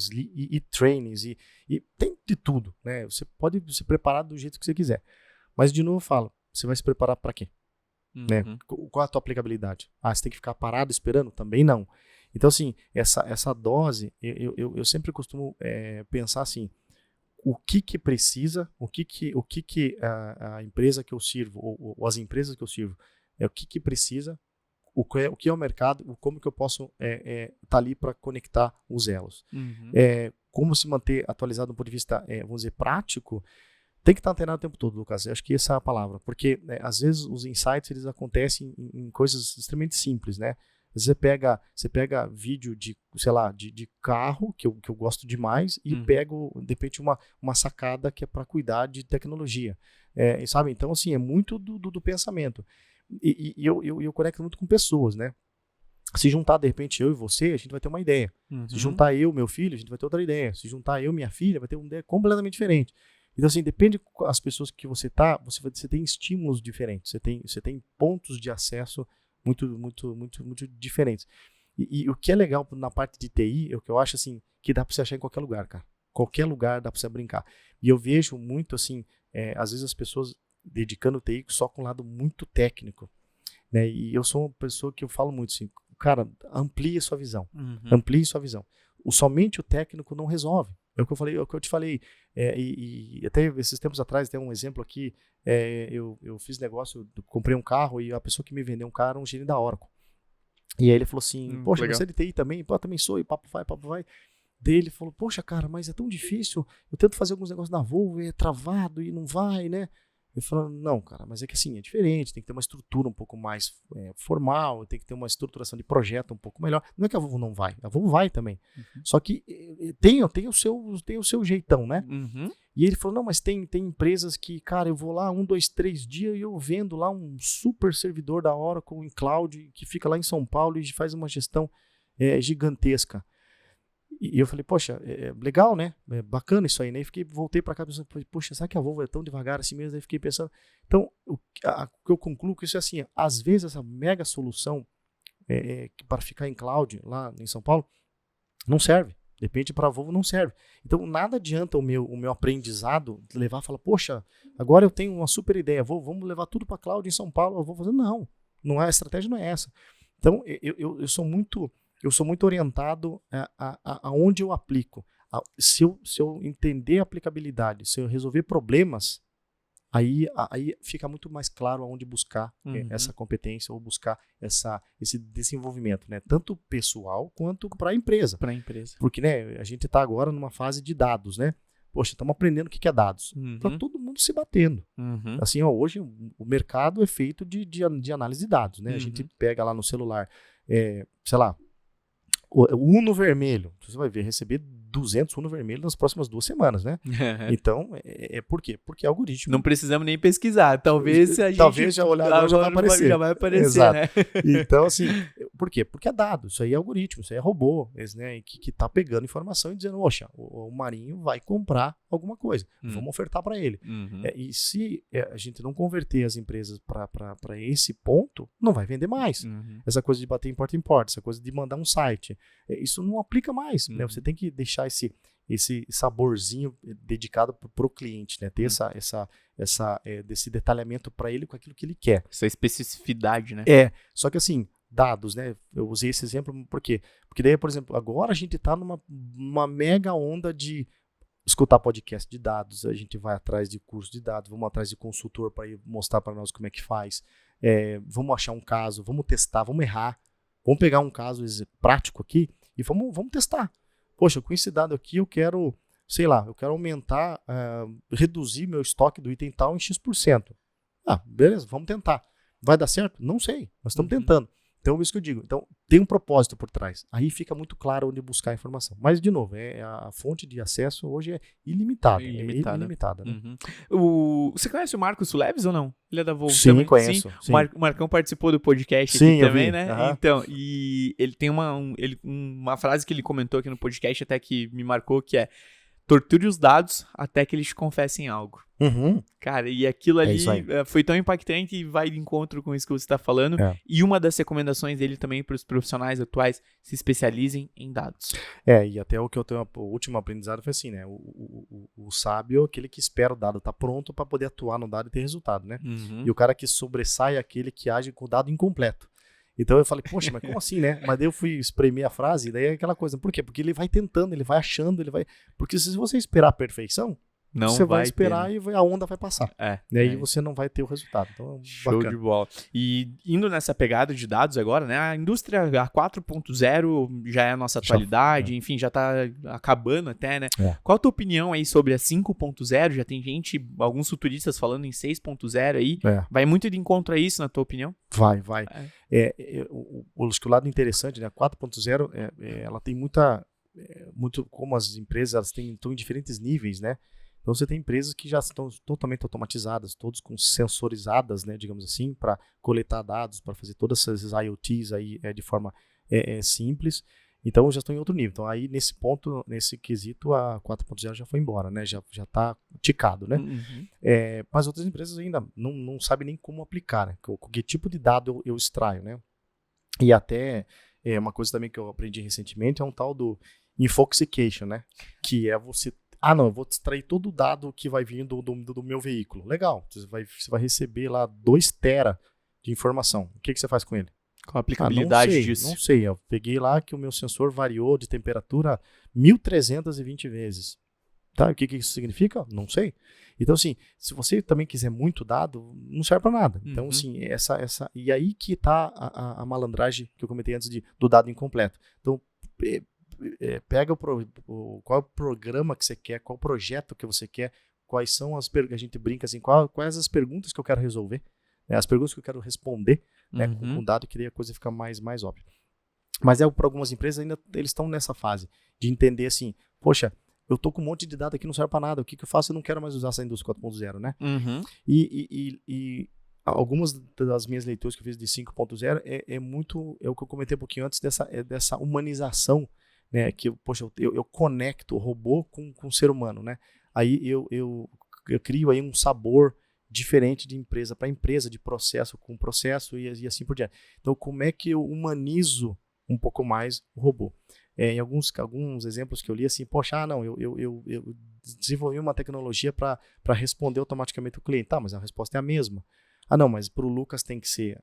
e trainings, e tem de tudo, né? Você pode se preparar do jeito que você quiser. Mas, de novo, eu falo, você vai se preparar para quê? Né? Qual a tua aplicabilidade? Você tem que ficar parado esperando? Também não. Então, assim, essa dose, eu sempre costumo pensar assim, o que precisa, o que a empresa que eu sirvo, ou as empresas que eu sirvo, o que precisa, o que é o mercado, como que eu posso tá ali para conectar os elos. Como se manter atualizado do ponto de vista, vamos dizer, prático, tem que estar antenado o tempo todo, Lucas. Eu acho que essa é a palavra, porque às vezes os insights eles acontecem em coisas extremamente simples, né? Você pega vídeo de, sei lá, de carro, que eu gosto demais, e pego, de repente, uma sacada que é para cuidar de tecnologia. Sabe? Então, assim, é muito do pensamento. E eu conecto muito com pessoas, né? Se juntar, de repente, eu e você, a gente vai ter uma ideia. Se juntar eu e meu filho, a gente vai ter outra ideia. Se juntar eu e minha filha, vai ter uma ideia completamente diferente. Então, assim, depende das pessoas que você tá, você tem estímulos diferentes, você tem pontos de acesso muito diferentes. E o que é legal na parte de TI, é o que eu acho assim, que dá para você achar em qualquer lugar, cara. Qualquer lugar dá para você brincar. E eu vejo muito assim, às vezes as pessoas dedicando TI só com um lado muito técnico, né? E eu sou uma pessoa que eu falo muito assim, cara, amplie sua visão. Amplie sua visão. Somente o técnico não resolve. É o que eu falei, é o que eu te falei. E até esses tempos atrás, tem um exemplo aqui. Eu fiz negócio, comprei um carro e a pessoa que me vendeu um carro era um gerente da Oracle. E aí ele falou assim: poxa, legal. Você é de TI também? Pô, também sou, e papo vai. Daí ele falou: poxa, cara, mas é tão difícil. Eu tento fazer alguns negócios na Volvo e é travado e não vai, né? Eu falei: não, cara, mas é que assim, é diferente, tem que ter uma estrutura um pouco mais formal, tem que ter uma estruturação de projeto um pouco melhor. Não é que a Volvo não vai, a Volvo vai também. Só que tem o seu jeitão, né? E ele falou: não, mas tem empresas que, cara, eu vou lá 1, 2, 3 dias e eu vendo lá um super servidor da Oracle em cloud que fica lá em São Paulo e faz uma gestão gigantesca. E eu falei: poxa, legal, né? Bacana isso aí, né? E voltei para cá pensando: poxa, será que a Volvo é tão devagar assim mesmo? Aí fiquei pensando. Então, o que eu concluo com isso é assim: às vezes essa mega solução para ficar em cloud lá em São Paulo não serve. De repente, para a Volvo não serve. Então, nada adianta o meu aprendizado levar e falar: poxa, agora eu tenho uma super ideia, vamos levar tudo para cloud em São Paulo. Eu vou fazer. Não é, a estratégia não é essa. Então, eu sou muito orientado aonde eu aplico. Se eu entender a aplicabilidade, se eu resolver problemas, aí fica muito mais claro aonde buscar essa competência ou buscar esse desenvolvimento, né? Tanto pessoal quanto para a empresa. Porque, né, a gente está agora numa fase de dados, né? Poxa, estamos aprendendo o que é dados. Está todo mundo se batendo. Assim, hoje o mercado é feito de análise de dados, né? A gente pega lá no celular, sei lá, o Uno vermelho, você vai receber 200 Uno vermelho nas próximas 2 semanas, né? Então, por quê? Porque é algoritmo. Não precisamos nem pesquisar. Talvez se a gente... Talvez já olhar agora já vai aparecer. Já vai aparecer, exato, né? Então, assim, por quê? Porque é dado. Isso aí é algoritmo, isso aí é robô, né? Que tá pegando informação e dizendo: poxa, o Marinho vai comprar alguma coisa. Vamos ofertar para ele. E se a gente não converter as empresas para esse ponto, não vai vender mais. Essa coisa de bater em porta, essa coisa de mandar um site, isso não aplica mais, né? Você tem que deixar esse saborzinho dedicado pro cliente, né? Ter desse detalhamento para ele com aquilo que ele quer. Essa especificidade, né? Só que assim, dados, né? Eu usei esse exemplo por quê? Porque daí, por exemplo, agora a gente está numa mega onda de escutar podcast de dados, a gente vai atrás de curso de dados, vamos atrás de consultor para ir mostrar para nós como é que faz, vamos achar um caso, vamos testar, vamos errar, vamos pegar um caso prático aqui e vamos testar. Poxa, com esse dado aqui eu quero, sei lá, eu quero aumentar, reduzir meu estoque do item tal em X%. Beleza, vamos tentar. Vai dar certo? Não sei, nós estamos tentando. Então, é isso que eu digo. Então, tem um propósito por trás. Aí fica muito claro onde buscar a informação. Mas, de novo, a fonte de acesso hoje é ilimitada. Ilimitada, né? Você conhece o Marcos Suleves ou não? Ele é da Volvo Sim, também? Conheço. Sim. O Marcão participou do podcast Sim, aqui também, vi. né? Então, e ele tem uma frase que ele comentou aqui no podcast até que me marcou, que é: torture os dados até que eles te confessem algo. Cara, e aquilo ali foi tão impactante e vai de encontro com isso que você está falando. E uma das recomendações dele também para os profissionais atuais: se especializem em dados. E até o que eu tenho, o último aprendizado foi assim, né? O sábio é aquele que espera o dado estar pronto para poder atuar no dado e ter resultado, né? E o cara que sobressai é aquele que age com o dado incompleto. Então eu falei: poxa, mas como assim, né? Mas daí eu fui espremer a frase e daí é aquela coisa. Por quê? Porque ele vai tentando, ele vai achando, ele vai... Porque se você esperar a perfeição, Não você vai ter, esperar né? e a onda vai passar. E aí você não vai ter o resultado. Então, Show bacana. de bola. E indo nessa pegada de dados agora, né? A indústria 4.0 já é a nossa atualidade, enfim, já tá acabando até, né? Qual a tua opinião aí sobre a 5.0? Já tem gente, alguns futuristas falando em 6.0 aí. Vai muito de encontro a isso, na tua opinião? Vai. Acho que o lado interessante, né? A 4.0, ela tem muito como as empresas, elas estão em diferentes níveis, né? Então você tem empresas que já estão totalmente automatizadas, todos com sensorizadas, né, digamos assim, para coletar dados, para fazer todas essas IoTs aí de forma simples. Então já estão em outro nível. Então aí nesse ponto, nesse quesito, a 4.0 já foi embora, né? Já está ticado, né? Mas outras empresas ainda não sabem nem como aplicar, né? Que tipo de dado eu extraio, né? E até uma coisa também que eu aprendi recentemente é um tal do infoxication, né? Que é você... eu vou extrair todo o dado que vai vir do meu veículo. Legal, você vai receber lá 2 tera de informação. O que você faz com ele? Qual a aplicabilidade disso? Não sei, eu peguei lá que o meu sensor variou de temperatura 1.320 vezes. Tá? O que isso significa? Não sei. Então, assim, se você também quiser muito dado, não serve para nada. Então, assim, e aí que está a malandragem que eu comentei antes do dado incompleto. Então, pega qual é o programa que você quer, qual o projeto que você quer, quais são a gente brinca assim, quais as perguntas que eu quero resolver, né, as perguntas que eu quero responder, né, com dado, que daí a coisa fica mais óbvia. Mas para algumas empresas ainda eles estão nessa fase de entender assim, poxa, eu tô com um monte de dado aqui, não serve para nada, o que eu faço? Eu não quero mais usar essa indústria 4.0, né? E algumas das minhas leituras que eu fiz de 5.0 é o que eu comentei um pouquinho antes dessa humanização, né, que eu conecto o robô com o ser humano, né? Aí eu crio aí um sabor diferente de empresa para empresa, de processo com processo e assim por diante. Então, como é que eu humanizo um pouco mais o robô? Em alguns exemplos que eu li, assim, poxa, eu desenvolvi uma tecnologia para responder automaticamente o cliente. Tá, mas a resposta é a mesma. Não, mas para o Lucas tem que ser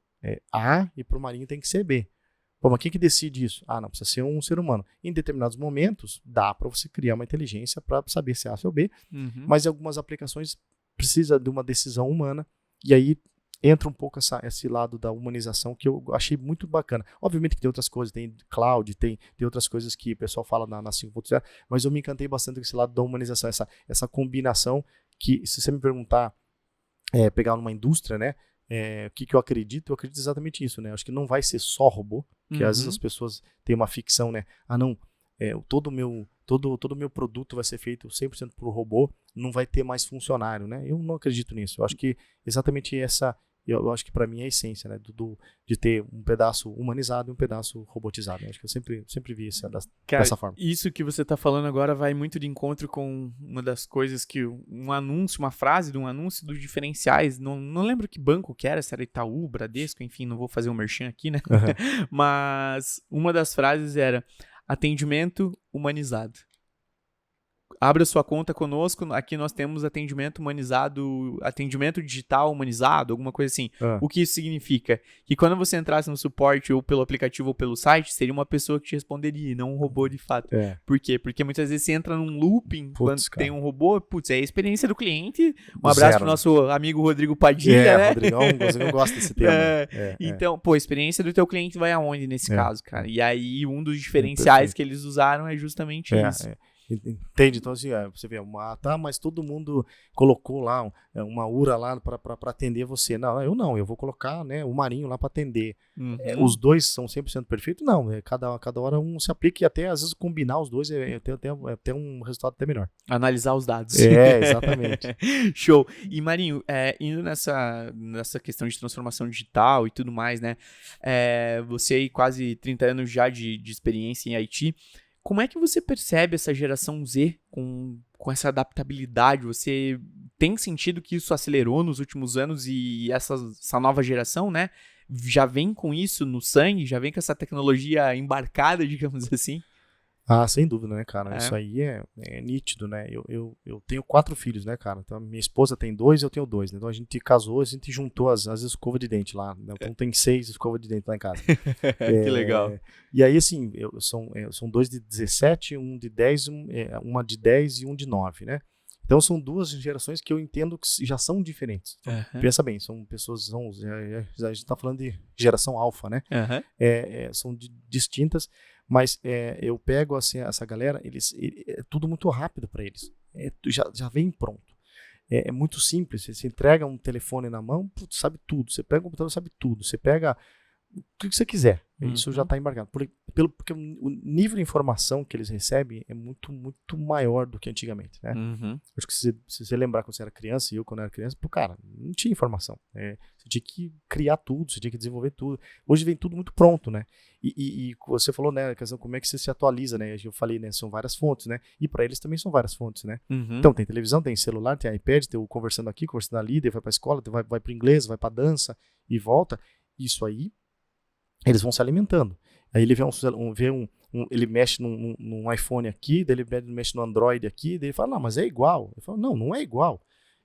A e para o Marinho tem que ser B. Pô, mas quem que decide isso? Não, precisa ser um ser humano. Em determinados momentos, dá para você criar uma inteligência para saber se é A ou B, mas em algumas aplicações precisa de uma decisão humana, e aí entra um pouco esse lado da humanização que eu achei muito bacana. Obviamente que tem outras coisas, tem cloud, tem outras coisas que o pessoal fala na 5.0, mas eu me encantei bastante com esse lado da humanização, essa combinação que, se você me perguntar, pegar numa indústria, né, o que eu acredito exatamente isso, né? Eu acho que não vai ser só robô, que às vezes as pessoas têm uma ficção, né? Todo o meu produto vai ser feito 100% por robô, não vai ter mais funcionário, né? Eu não acredito nisso. Eu acho que exatamente eu acho que para mim é a essência, né? De ter um pedaço humanizado e um pedaço robotizado. Eu acho que eu sempre vi isso dessa forma. Isso que você tá falando agora vai muito de encontro com uma das coisas que uma frase de um anúncio dos diferenciais, não lembro que banco que era, se era Itaú, Bradesco, enfim, não vou fazer um merchan aqui, né? Mas uma das frases era: atendimento humanizado. Abra sua conta conosco, aqui nós temos atendimento humanizado, atendimento digital humanizado, alguma coisa assim. O que isso significa? Que quando você entrasse no suporte ou pelo aplicativo ou pelo site, seria uma pessoa que te responderia, e não um robô de fato. Por quê? Porque muitas vezes você entra num looping quando tem um robô, é a experiência do cliente. Um abraço pro nosso amigo Rodrigo Padilha, né? Rodrigão gosta desse tema. Então, a experiência do teu cliente vai aonde nesse caso, cara? E aí, um dos diferenciais que eles usaram é justamente isso. Entende? Então, assim, você vê, mas todo mundo colocou lá uma URA lá para atender você. Não, eu vou colocar, né, o Marinho lá para atender. Os dois são 100% perfeitos? Não, cada hora um se aplica, e até às vezes combinar os dois tem um resultado até melhor. Analisar os dados. Exatamente. Show. E Marinho, indo nessa questão de transformação digital e tudo mais, né, você aí quase 30 anos já de experiência em IT, como é que você percebe essa geração Z com essa adaptabilidade? Você tem sentido que isso acelerou nos últimos anos e essa nova geração, né, já vem com isso no sangue? Já vem com essa tecnologia embarcada, digamos assim? Sem dúvida, né, cara? Isso aí é nítido, né? Eu tenho 4 filhos, né, cara? Então, minha esposa tem 2, eu tenho 2, né? Então, a gente casou, a gente juntou as escovas de dente lá, né? Então, tem 6 escovas de dente lá em casa. Que legal. E aí, assim, são 2 de 17, um de 10, uma de 10 e um de 9, né? Então são duas gerações que eu entendo que já são diferentes. Então, Aham. pensa bem, são pessoas, a gente está falando de geração alfa, né? Aham. São distintas, mas eu pego assim, essa galera, é tudo muito rápido para eles. Já vem pronto. É muito simples. Você entrega um telefone na mão, putz, sabe tudo. Você pega um computador, sabe tudo. Você pega o que você quiser. Isso já está embarcado. Porque o nível de informação que eles recebem é muito, muito maior do que antigamente, né? Acho que se você lembrar quando você era criança, e eu quando era criança, cara, não tinha informação. Você tinha que criar tudo, você tinha que desenvolver tudo. Hoje vem tudo muito pronto, né? E você falou, né, a questão como é que você se atualiza, né? Eu falei, né, são várias fontes, né? E para eles também são várias fontes, né? Então tem televisão, tem celular, tem iPad, tem o conversando aqui, conversando ali, daí vai para a escola, vai para inglês, vai para dança e volta. Isso aí eles vão se alimentando. Aí ele ele mexe num iPhone aqui, daí ele mexe no Android aqui, daí ele fala, não, mas é igual. Ele fala, não é igual.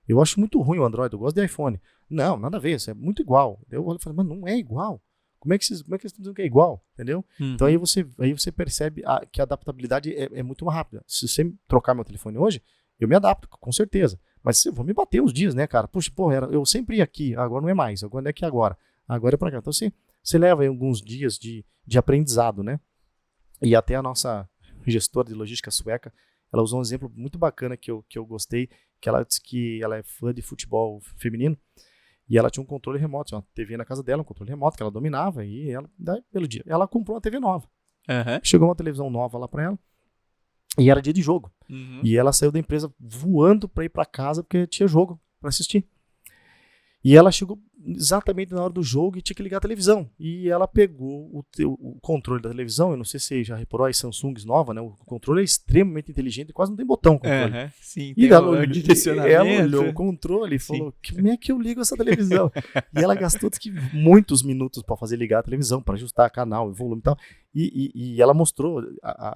Eu acho muito ruim o Android, eu gosto de iPhone. Não, nada a ver, isso é muito igual. Eu olho e falo, mas não é igual. Como é que vocês estão dizendo que é igual? Entendeu? Então aí você percebe que a adaptabilidade é muito mais rápida. Se você trocar meu telefone hoje, eu me adapto, com certeza. Mas eu vou me bater uns dias, né, cara? Puxa, eu sempre ia aqui, agora não é mais. Agora é aqui agora. Agora é pra cá. Então você leva aí alguns dias de aprendizado, né? E até a nossa gestora de logística sueca, ela usou um exemplo muito bacana que eu gostei, que ela disse que ela é fã de futebol feminino, e ela tinha um controle remoto, tinha uma TV na casa dela, um controle remoto que ela dominava, e daí, pelo dia, ela comprou uma TV nova. Chegou uma televisão nova lá pra ela, e era dia de jogo. E ela saiu da empresa voando pra ir pra casa, porque tinha jogo pra assistir. E ela chegou exatamente na hora do jogo e tinha que ligar a televisão. E ela pegou o controle da televisão, eu não sei se você já reparou, as Samsungs nova, né? O controle é extremamente inteligente, quase não tem botão o controle. Sim, e tem um direcionamento. Ela olhou o controle e falou, como é que eu ligo essa televisão? E ela gastou muitos minutos para fazer ligar a televisão, para ajustar canal, o volume e tal. E ela mostrou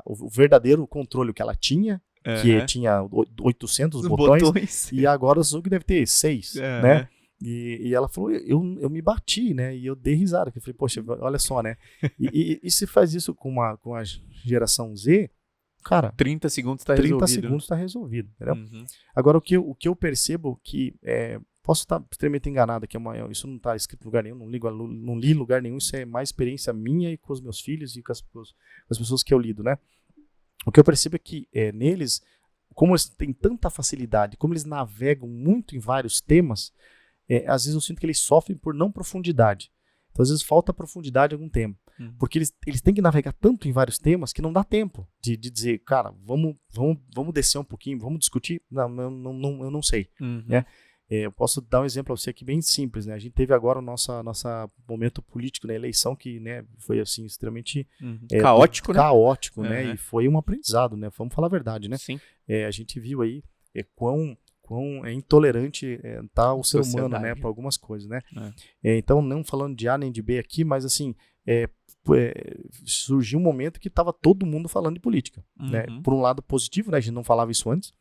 o verdadeiro controle que ela tinha, que tinha 800 botões, e agora o Samsung deve ter 6, né? E ela falou, eu me bati, né? E eu dei risada, que eu falei, poxa, olha só, né? E se faz isso com a geração Z, cara, 30 segundos tá 30 resolvido. segundos está resolvido, entendeu? Agora, o que eu percebo que posso estar extremamente enganado, que isso não está escrito em lugar nenhum, não li em lugar nenhum, isso é mais experiência minha e com os meus filhos e com as pessoas que eu lido, né? O que eu percebo é que neles, como eles têm tanta facilidade, como eles navegam muito em vários temas, às vezes eu sinto que eles sofrem por não profundidade. Então, às vezes, falta profundidade em algum tema. Porque eles têm que navegar tanto em vários temas que não dá tempo de dizer, cara, vamos descer um pouquinho, vamos discutir. Não, eu não sei. Né? Eu posso dar um exemplo para você aqui bem simples. Né? A gente teve agora o nosso momento político, né? Eleição que, né, foi assim, extremamente caótico, né? E foi um aprendizado, né? Vamos falar a verdade, né? Sim. A gente viu aí quão intolerante tá o ser humano, né, para algumas coisas, né? Então, não falando de A nem de B aqui, mas assim, surgiu um momento que estava todo mundo falando de política, né? Por um lado positivo, né? A gente não falava isso antes,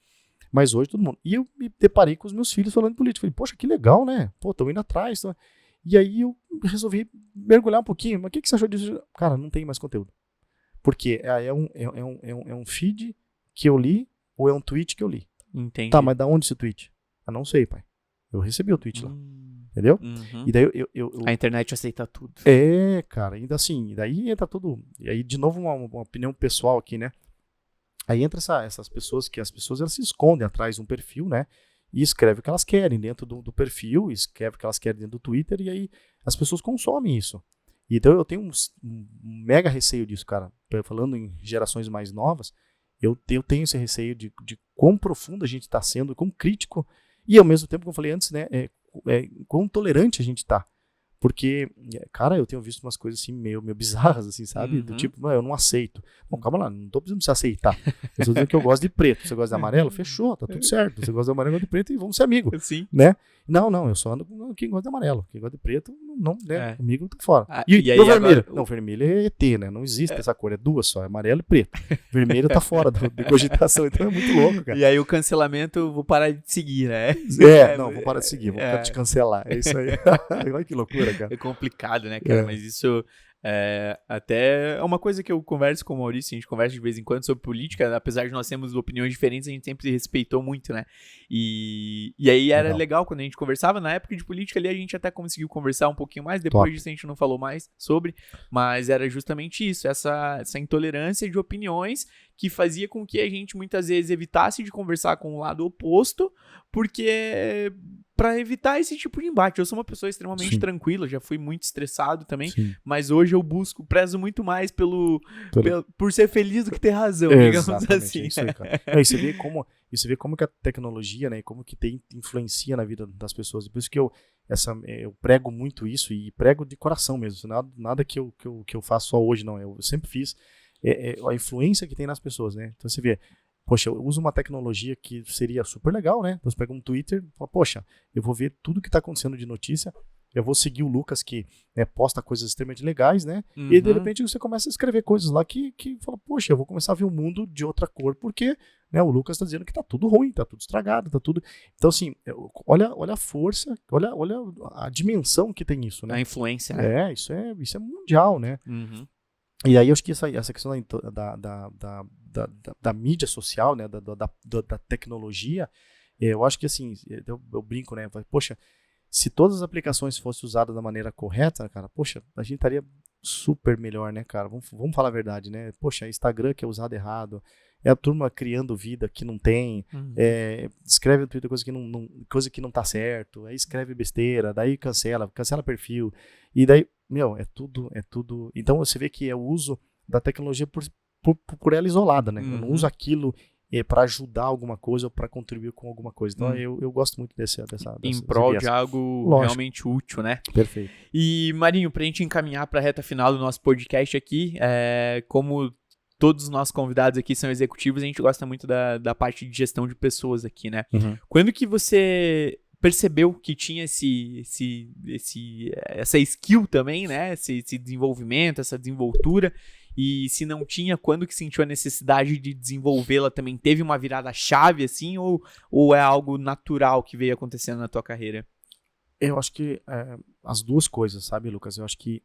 mas hoje todo mundo. E eu me deparei com os meus filhos falando de política. Falei, poxa, que legal, né? Pô, estão indo atrás. E aí eu resolvi mergulhar um pouquinho. Mas o que você achou disso? Cara, não tem mais conteúdo. Porque é um feed que eu li ou é um tweet que eu li. Entendi. Tá, mas da onde esse tweet? Não sei, pai. Eu recebi o tweet lá. Entendeu? E daí a internet aceita tudo. Cara, ainda assim, daí entra tudo. E aí, de novo, uma opinião pessoal aqui, né? Aí entra essas pessoas que elas se escondem atrás de um perfil, né? E escrevem o que elas querem dentro do perfil, escrevem o que elas querem dentro do Twitter, e aí as pessoas consomem isso. Então eu tenho um mega receio disso, cara. Falando em gerações mais novas, eu tenho esse receio de quão profundo a gente está sendo, quão crítico, e ao mesmo tempo, como eu falei antes, né, quão tolerante a gente está. Porque, cara, eu tenho visto umas coisas assim meio bizarras, assim, sabe? Do tipo, eu não aceito. Bom, calma lá, não tô precisando se aceitar. Eu estou dizendo que eu gosto de preto. Você gosta de amarelo? Fechou, tá tudo certo. Você gosta de amarelo, eu gosto de preto e vamos ser amigos. Sim. Né? Não, eu só ando com quem gosta de amarelo. Quem gosta de preto, não, né? Comigo tá fora. E aí, o vermelho? agora, não, vermelho é ET, né? Não existe essa cor, é duas só, é amarelo e preto. Vermelho tá fora de cogitação, então é muito louco, cara. E aí o cancelamento, vou parar de seguir, né? Não, vou parar de seguir, vou te cancelar. É isso aí. Olha que loucura, cara. É complicado, né, cara? Mas isso Até é uma coisa que eu converso com o Maurício, a gente conversa de vez em quando sobre política, apesar de nós termos opiniões diferentes, a gente sempre respeitou muito, né? E aí era legal quando a gente conversava, na época de política ali a gente até conseguiu conversar um pouquinho mais, depois disso a gente não falou mais sobre, mas era justamente isso, essa intolerância de opiniões que fazia com que a gente muitas vezes evitasse de conversar com o lado oposto, porque para evitar esse tipo de embate. Eu sou uma pessoa extremamente tranquila, já fui muito estressado também, mas hoje eu prezo muito mais por ser feliz do que ter razão, digamos assim. Isso aí, cara. E você vê como que a tecnologia, né, como que influencia na vida das pessoas. Por isso que eu prego muito isso e prego de coração mesmo. Nada que eu faço só hoje, não. Eu sempre fiz. A influência que tem nas pessoas, né? Então você vê, poxa, eu uso uma tecnologia que seria super legal, né? Você pega um Twitter e fala, poxa, eu vou ver tudo que está acontecendo de notícia, eu vou seguir o Lucas que posta coisas extremamente legais, né? E de repente você começa a escrever coisas lá que fala, poxa, eu vou começar a ver o mundo de outra cor, porque o Lucas está dizendo que tá tudo ruim, tá tudo estragado, tá tudo... Então assim, olha a força, olha a dimensão que tem isso, né? A influência, né? Isso é mundial, né? E aí eu acho que essa questão da mídia social, né, da tecnologia, eu acho que assim, eu brinco, né, poxa, se todas as aplicações fossem usadas da maneira correta, cara, poxa, a gente estaria super melhor, né, cara, vamos falar a verdade, né, poxa, Instagram que é usado errado, é a turma criando vida que não tem, escreve no Twitter coisa que não tá certo, aí escreve besteira, daí cancela perfil, e daí, é tudo. Então você vê que é o uso da tecnologia por ela isolada, né? Eu não uso aquilo para ajudar alguma coisa ou para contribuir com alguma coisa. Então eu gosto muito dessa em prol de algo realmente útil, né? Perfeito. E Marinho, pra gente encaminhar para a reta final do nosso podcast aqui, como todos os nossos convidados aqui são executivos, a gente gosta muito da parte de gestão de pessoas aqui, né? Quando que você percebeu que tinha essa skill também, né? Esse desenvolvimento, essa desenvoltura, e se não tinha, quando que sentiu a necessidade de desenvolvê-la também? Teve uma virada chave, assim, ou é algo natural que veio acontecendo na tua carreira? Eu acho que as duas coisas, sabe, Lucas? Eu acho que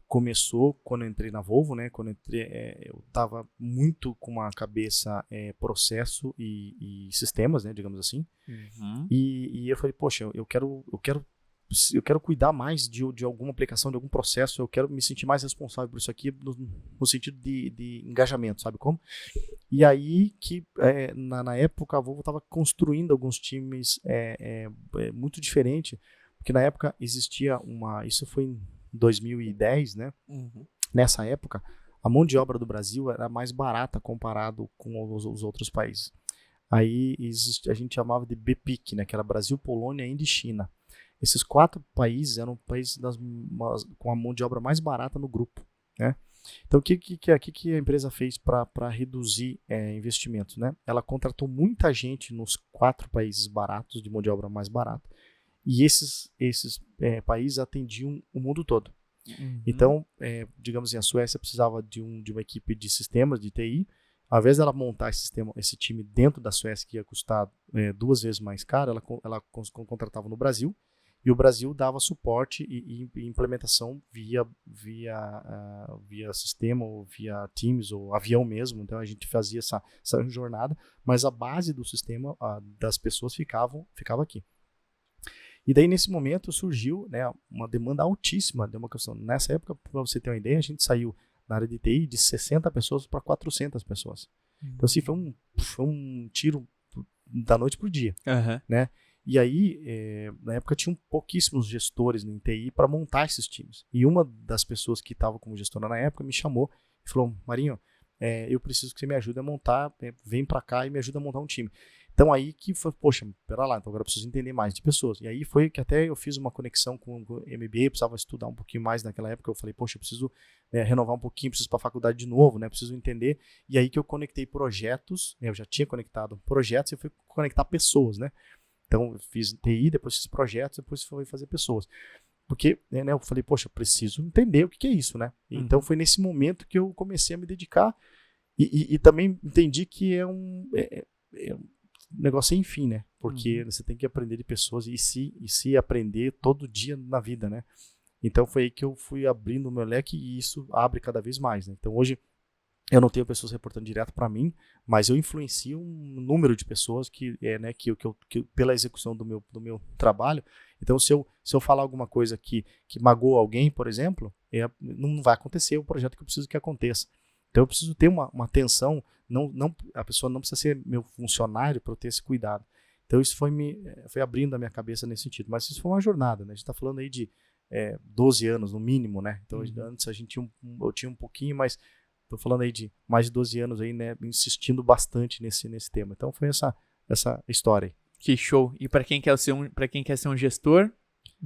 começou quando eu entrei na Volvo, né? Quando eu entrei, eu estava muito com uma cabeça processo e sistemas, né? Digamos assim. E eu falei, poxa, eu quero cuidar mais de alguma aplicação, de algum processo. Eu quero me sentir mais responsável por isso aqui no sentido de engajamento, sabe como? E aí que na época a Volvo estava construindo alguns times muito diferente, porque na época existia isso foi em 2010, né? Nessa época, a mão de obra do Brasil era mais barata comparado com os outros países. Aí a gente chamava de BPIC, né? Que era Brasil, Polônia, Índia e China. Esses 4 países eram países com a mão de obra mais barata no grupo, né? Então, o que a empresa fez para reduzir investimentos, né? Ela contratou muita gente nos 4 países baratos, de mão de obra mais barata, e esses países atendiam o mundo todo. Então, digamos assim, a Suécia precisava de uma equipe de sistemas, de TI. Ao invés dela montar esse time dentro da Suécia, que ia custar 2 vezes mais caro, ela contratava no Brasil, e o Brasil dava suporte e implementação via sistema, ou via Teams, ou avião mesmo. Então a gente fazia essa jornada, mas a base do sistema das pessoas ficava aqui. E daí, nesse momento, surgiu, né, uma demanda altíssima de uma questão. Nessa época, para você ter uma ideia, a gente saiu na área de TI de 60 pessoas para 400 pessoas. Então, assim, foi um tiro da noite para o dia, né? E aí, na época, tinham pouquíssimos gestores em TI para montar esses times. E uma das pessoas que estava como gestora na época me chamou e falou, Marinho, eu preciso que você me ajude a montar, vem para cá e me ajuda a montar um time. Então aí que foi, poxa, pera lá, então agora eu preciso entender mais de pessoas. E aí foi que até eu fiz uma conexão com o MBA, precisava estudar um pouquinho mais naquela época. Eu falei, poxa, eu preciso renovar um pouquinho, preciso para a faculdade de novo, né? Preciso entender. E aí que eu conectei projetos, eu já tinha conectado projetos e fui conectar pessoas, né? Então eu fiz TI, depois fiz projetos, depois fui fazer pessoas. Porque, né, eu falei, poxa, preciso entender o que é isso, né? Então foi nesse momento que eu comecei a me dedicar e também entendi que é um negócio sem fim, né? Porque você tem que aprender de pessoas e se aprender todo dia na vida, né? Então foi aí que eu fui abrindo o meu leque e isso abre cada vez mais, né? Então hoje eu não tenho pessoas reportando direto para mim, mas eu influencio um número de pessoas que pela execução do meu trabalho. Então, se eu falar alguma coisa que magoa alguém, por exemplo, não vai acontecer o projeto que eu preciso que aconteça. Então, eu preciso ter uma atenção, a pessoa não precisa ser meu funcionário para eu ter esse cuidado. Então, isso foi abrindo a minha cabeça nesse sentido. Mas isso foi uma jornada, né? A gente está falando aí de 12 anos, no mínimo, né? Então, antes eu tinha um pouquinho, mas estou falando aí de mais de 12 anos aí, né? Insistindo bastante nesse tema. Então, foi essa história aí. Que show. E para quem quer ser um gestor,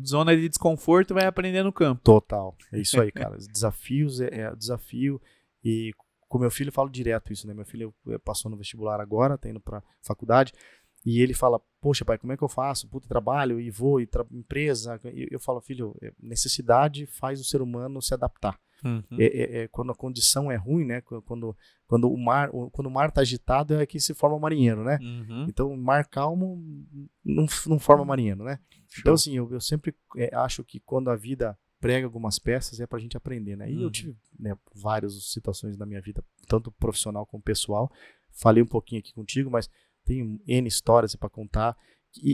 zona de desconforto vai aprender no campo. Total. É isso aí, cara. Os desafios desafio. E com meu filho eu falo direto isso, né? Meu filho passou no vestibular agora, tá indo pra faculdade. E ele fala, poxa, pai, como é que eu faço? Puta, trabalho e vou, empresa. E eu falo, filho, necessidade faz o ser humano se adaptar. Uhum. Quando a condição é ruim, né? Quando o mar tá agitado é que se forma marinheiro, né? Uhum. Então, mar calmo não forma marinheiro, né? Show. Então, assim, eu sempre acho que quando a vida prega algumas peças é pra gente aprender, né? E eu tive, né, várias situações na minha vida, tanto profissional como pessoal. Falei um pouquinho aqui contigo, mas tem N histórias para contar.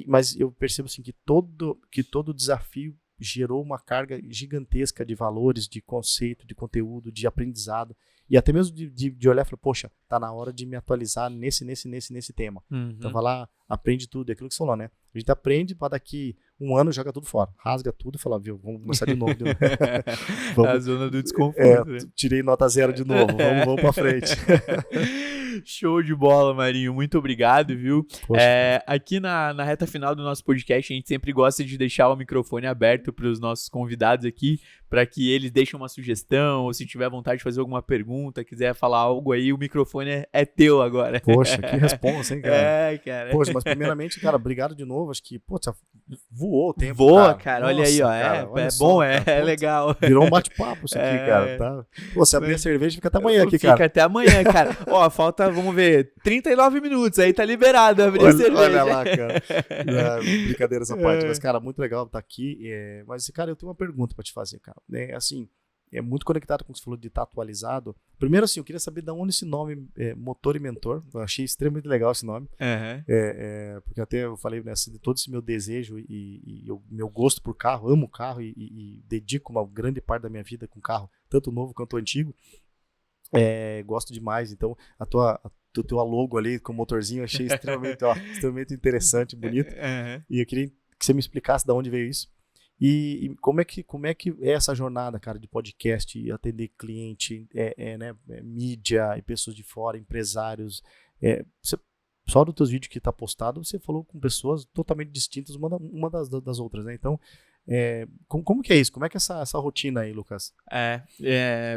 Mas eu percebo assim que todo desafio gerou uma carga gigantesca de valores, de conceito, de conteúdo, de aprendizado e até mesmo de olhar e falar, poxa, tá na hora de me atualizar nesse tema. Então vai lá, aprende tudo, é aquilo que você falou, né? A gente aprende para daqui um ano joga tudo fora, rasga tudo e fala, viu, vamos começar de novo. A zona do desconforto. Né? Tirei nota 0 de novo, vamos pra frente. Show de bola, Marinho. Muito obrigado, viu? Aqui na reta final do nosso podcast, a gente sempre gosta de deixar o microfone aberto para os nossos convidados aqui, para que eles deixem uma sugestão, ou se tiver vontade de fazer alguma pergunta, quiser falar algo aí, o microfone é teu agora. Poxa, que responsa, hein, cara? Cara. Poxa, mas primeiramente, cara, obrigado de novo. Acho que, voou o tempo. Voa, cara. Olha aí, ó. Cara, é bom, é legal. Virou um bate-papo isso aqui, cara. Tá? Pô, se abrir a cerveja, fica até amanhã aqui, cara. Fica até amanhã, cara. Ó, falta, vamos ver, 39 minutos. Aí tá liberado abrir a cerveja. Olha lá, cara. Brincadeira essa parte. Mas, cara, muito legal estar aqui. Mas, cara, eu tenho uma pergunta pra te fazer, cara. Assim, é muito conectado com o que você falou de estar atualizado. Primeiro, assim, eu queria saber de onde esse nome Motor e Mentor. Eu achei extremamente legal esse nome. Uhum. Porque até eu falei, né, de todo esse meu desejo e meu gosto por carro, amo carro e dedico uma grande parte da minha vida com carro, tanto novo quanto antigo. Gosto demais. Então, o teu logo ali com o motorzinho, eu achei extremamente interessante, bonito. Uhum. E eu queria que você me explicasse de onde veio isso. E como é que é essa jornada, cara, de podcast, atender cliente, mídia e pessoas de fora, empresários. Só dos teus vídeos que está postado, você falou com pessoas totalmente distintas uma das outras, né? Então, como que é isso? Como é que é essa rotina aí, Lucas?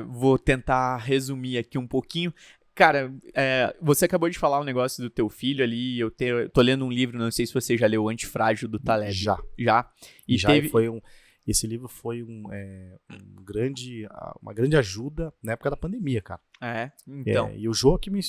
Vou tentar resumir aqui um pouquinho. Cara, você acabou de falar um negócio do teu filho ali, eu tô lendo um livro, não sei se você já leu, O Antifrágil, do Taleb. Já? E esse livro foi uma grande ajuda na época da pandemia, cara. Então. E o Jô que me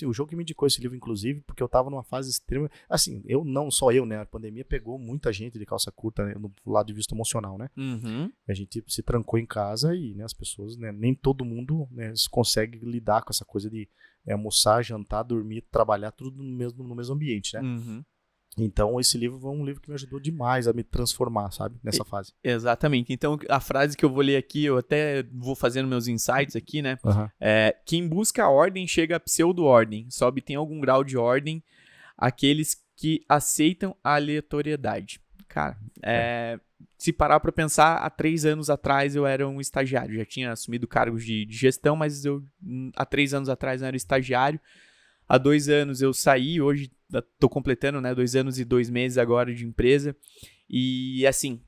indicou esse livro, inclusive, porque eu tava numa fase extrema. Assim, não só eu, né? A pandemia pegou muita gente de calça curta, né, no lado de vista emocional, né? Uhum. A gente se trancou em casa e, né, as pessoas, né, nem todo mundo, né, consegue lidar com essa coisa de almoçar, jantar, dormir, trabalhar, tudo no mesmo ambiente, né? Uhum. Então, esse livro foi um livro que me ajudou demais a me transformar, sabe? Nessa fase. Exatamente. Então, a frase que eu vou ler aqui, eu até vou fazendo meus insights aqui, né? Uhum. Quem busca a ordem chega a pseudo-ordem. Só obtém algum grau de ordem aqueles que aceitam a aleatoriedade. Cara, se parar pra pensar, há 3 anos atrás eu era um estagiário. Já tinha assumido cargos de gestão, mas há 3 anos atrás eu era estagiário. Há 2 anos eu saí, hoje tô completando, né, 2 anos e 2 meses agora de empresa. E assim,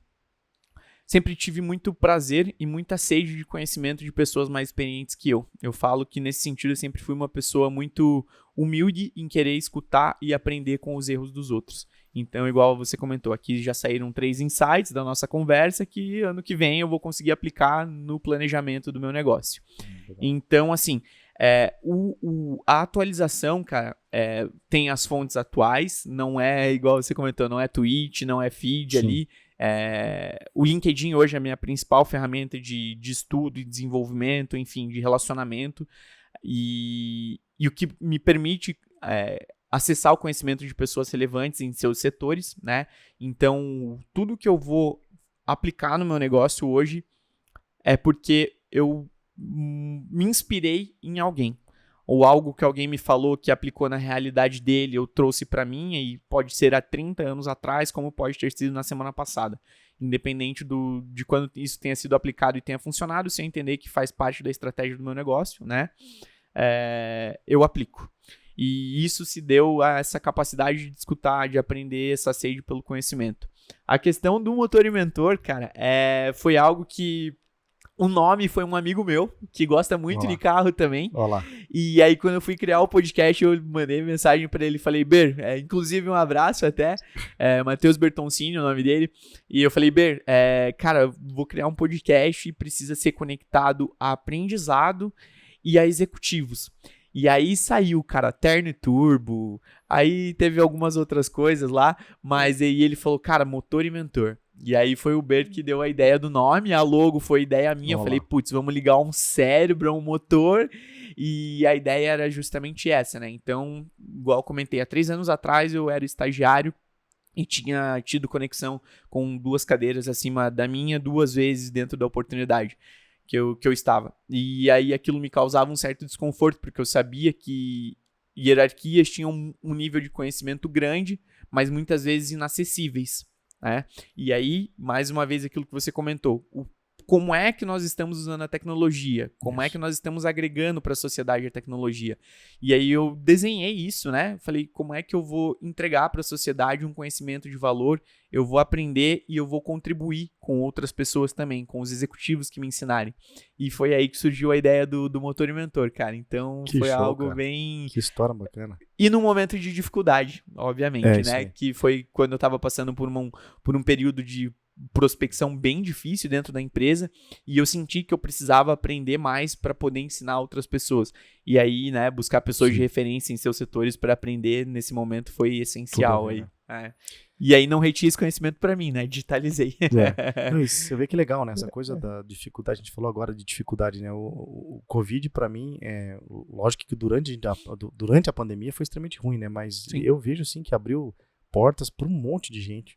sempre tive muito prazer e muita sede de conhecimento de pessoas mais experientes que eu. Eu falo que nesse sentido eu sempre fui uma pessoa muito humilde em querer escutar e aprender com os erros dos outros. Então, igual você comentou, aqui já saíram 3 insights da nossa conversa que ano que vem eu vou conseguir aplicar no planejamento do meu negócio. Então, assim, a atualização, cara, tem as fontes atuais, não é igual você comentou, não é tweet, não é feed. Sim. Ali, O LinkedIn hoje é a minha principal ferramenta de estudo e desenvolvimento, enfim, de relacionamento, e o que me permite acessar o conhecimento de pessoas relevantes em seus setores, né? Então, tudo que eu vou aplicar no meu negócio hoje é porque eu me inspirei em alguém, ou algo que alguém me falou que aplicou na realidade dele, eu trouxe para mim, e pode ser há 30 anos atrás, como pode ter sido na semana passada. Independente de quando isso tenha sido aplicado e tenha funcionado, se eu entender que faz parte da estratégia do meu negócio, né? Eu aplico. E isso se deu a essa capacidade de escutar, de aprender, essa sede pelo conhecimento. A questão do Motor e Mentor, cara, foi algo que... O nome foi um amigo meu, que gosta muito de carro também. Olá. E aí, quando eu fui criar o podcast, eu mandei mensagem pra ele, falei, Ber, inclusive um abraço até, Matheus Bertoncini, o nome dele. E eu falei, Ber, cara, eu vou criar um podcast e precisa ser conectado a aprendizado e a executivos. E aí saiu, cara, Terno e Turbo, aí teve algumas outras coisas lá, mas aí ele falou, cara, Motor e Mentor. E aí foi o Bert que deu a ideia do nome, a logo foi ideia minha. Eu falei, putz, vamos ligar um cérebro a um motor. E a ideia era justamente essa, né? Então, igual eu comentei, há 3 anos atrás eu era estagiário e tinha tido conexão com 2 cadeiras acima da minha 2 vezes dentro da oportunidade que eu estava. E aí aquilo me causava um certo desconforto, porque eu sabia que hierarquias tinham um nível de conhecimento grande, mas muitas vezes inacessíveis. E aí, mais uma vez, aquilo que você comentou, como é que nós estamos usando a tecnologia, como é que nós estamos agregando para a sociedade a tecnologia. E aí eu desenhei isso, né? Falei, como é que eu vou entregar para a sociedade um conhecimento de valor, eu vou aprender e eu vou contribuir com outras pessoas também, com os executivos que me ensinarem. E foi aí que surgiu a ideia do Motor e Mentor, cara. Então foi algo, cara, bem... Que história bacana. E num momento de dificuldade, obviamente, né? Que foi quando eu estava passando por um período de prospecção bem difícil dentro da empresa, e eu senti que eu precisava aprender mais para poder ensinar outras pessoas. E aí, né, buscar pessoas de referência em seus setores para aprender nesse momento foi essencial aí. E aí não retinha esse conhecimento para mim, né? Digitalizei. Você vê que legal, né? Essa coisa da dificuldade, a gente falou agora de dificuldade, né? O Covid, para mim, lógico que durante a pandemia foi extremamente ruim, né? Mas eu vejo, assim, que abriu portas para um monte de gente.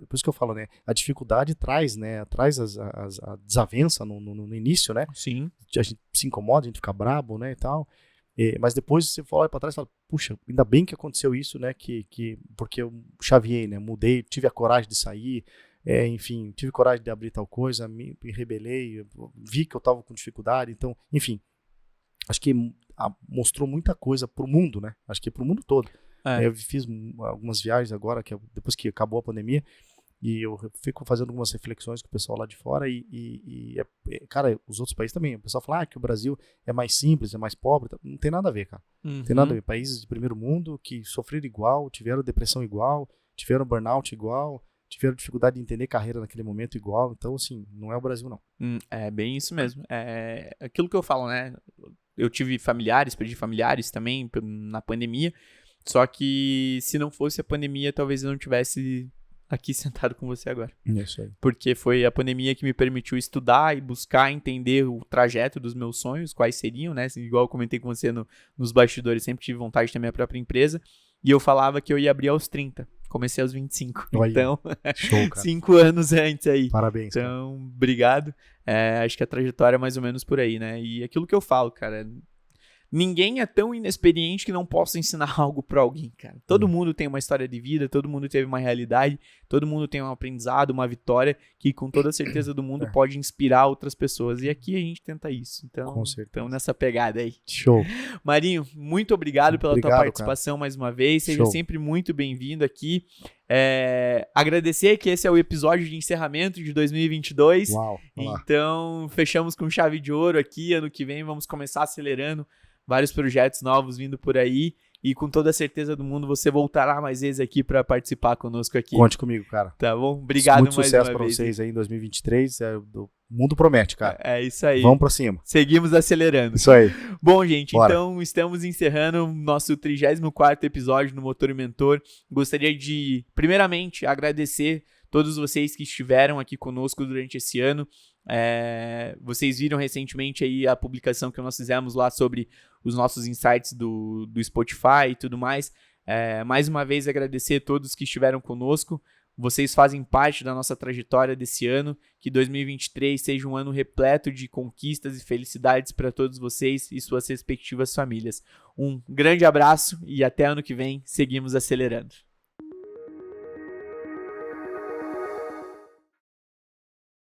Por isso que eu falo, né? A dificuldade traz, né? Traz a desavença no início, né? Sim. A gente se incomoda, a gente fica brabo, né? E tal. Mas depois você olha para trás e fala, puxa, ainda bem que aconteceu isso, né? Porque eu chaveei, né? Mudei, tive a coragem de sair, enfim, tive coragem de abrir tal coisa, me rebelei, vi que eu estava com dificuldade. Então, enfim, acho que mostrou muita coisa pro mundo, né? Acho que pro mundo todo. Eu fiz algumas viagens agora, depois que acabou a pandemia, e eu fico fazendo algumas reflexões com o pessoal lá de fora cara, os outros países também. O pessoal fala que o Brasil é mais simples, é mais pobre. Não tem nada a ver, cara. Não tem nada a ver. Países de primeiro mundo que sofreram igual, tiveram depressão igual, tiveram burnout igual, tiveram dificuldade de entender carreira naquele momento igual. Então, assim, não é o Brasil, não. É bem isso mesmo. É aquilo que eu falo, né? Eu tive familiares, perdi familiares também na pandemia. Só que se não fosse a pandemia, talvez eu não tivesse aqui sentado com você agora. Isso aí. Porque foi a pandemia que me permitiu estudar e buscar entender o trajeto dos meus sonhos, quais seriam, né? Igual eu comentei com você nos bastidores, sempre tive vontade de ter minha própria empresa. E eu falava que eu ia abrir aos 30. Comecei aos 25. Aí, então, show, cara. 5 anos antes aí. Parabéns. Então, cara, obrigado. Acho que a trajetória é mais ou menos por aí, né? E aquilo que eu falo, cara... Ninguém é tão inexperiente que não possa ensinar algo pra alguém, cara. Todo mundo tem uma história de vida, todo mundo teve uma realidade, todo mundo tem um aprendizado, uma vitória que com toda certeza do mundo pode inspirar outras pessoas. E aqui a gente tenta isso. Então, estamos nessa pegada aí. Show. Marinho, muito obrigado pela tua participação, cara, mais uma vez. Seja sempre muito bem-vindo aqui. Agradecer que esse é o episódio de encerramento de 2022. Uau, então, fechamos com chave de ouro aqui. Ano que vem vamos começar acelerando. Vários projetos novos vindo por aí. E com toda a certeza do mundo, você voltará mais vezes aqui para participar conosco aqui. Conte comigo, cara. Tá bom? Obrigado mais uma vez. Muito sucesso para vocês aí em 2023. O mundo promete, cara. É isso aí. Vamos para cima. Seguimos acelerando. Isso aí. Bom, gente, Bora. Então estamos encerrando o nosso 34º episódio no Motor e Mentor. Gostaria de, primeiramente, agradecer todos vocês que estiveram aqui conosco durante esse ano. Vocês viram recentemente aí a publicação que nós fizemos lá sobre os nossos insights do Spotify e tudo mais. Mais uma vez agradecer a todos que estiveram conosco. Vocês fazem parte da nossa trajetória desse ano. Que 2023 seja um ano repleto de conquistas e felicidades para todos vocês e suas respectivas famílias. Um grande abraço e até ano que vem, seguimos acelerando.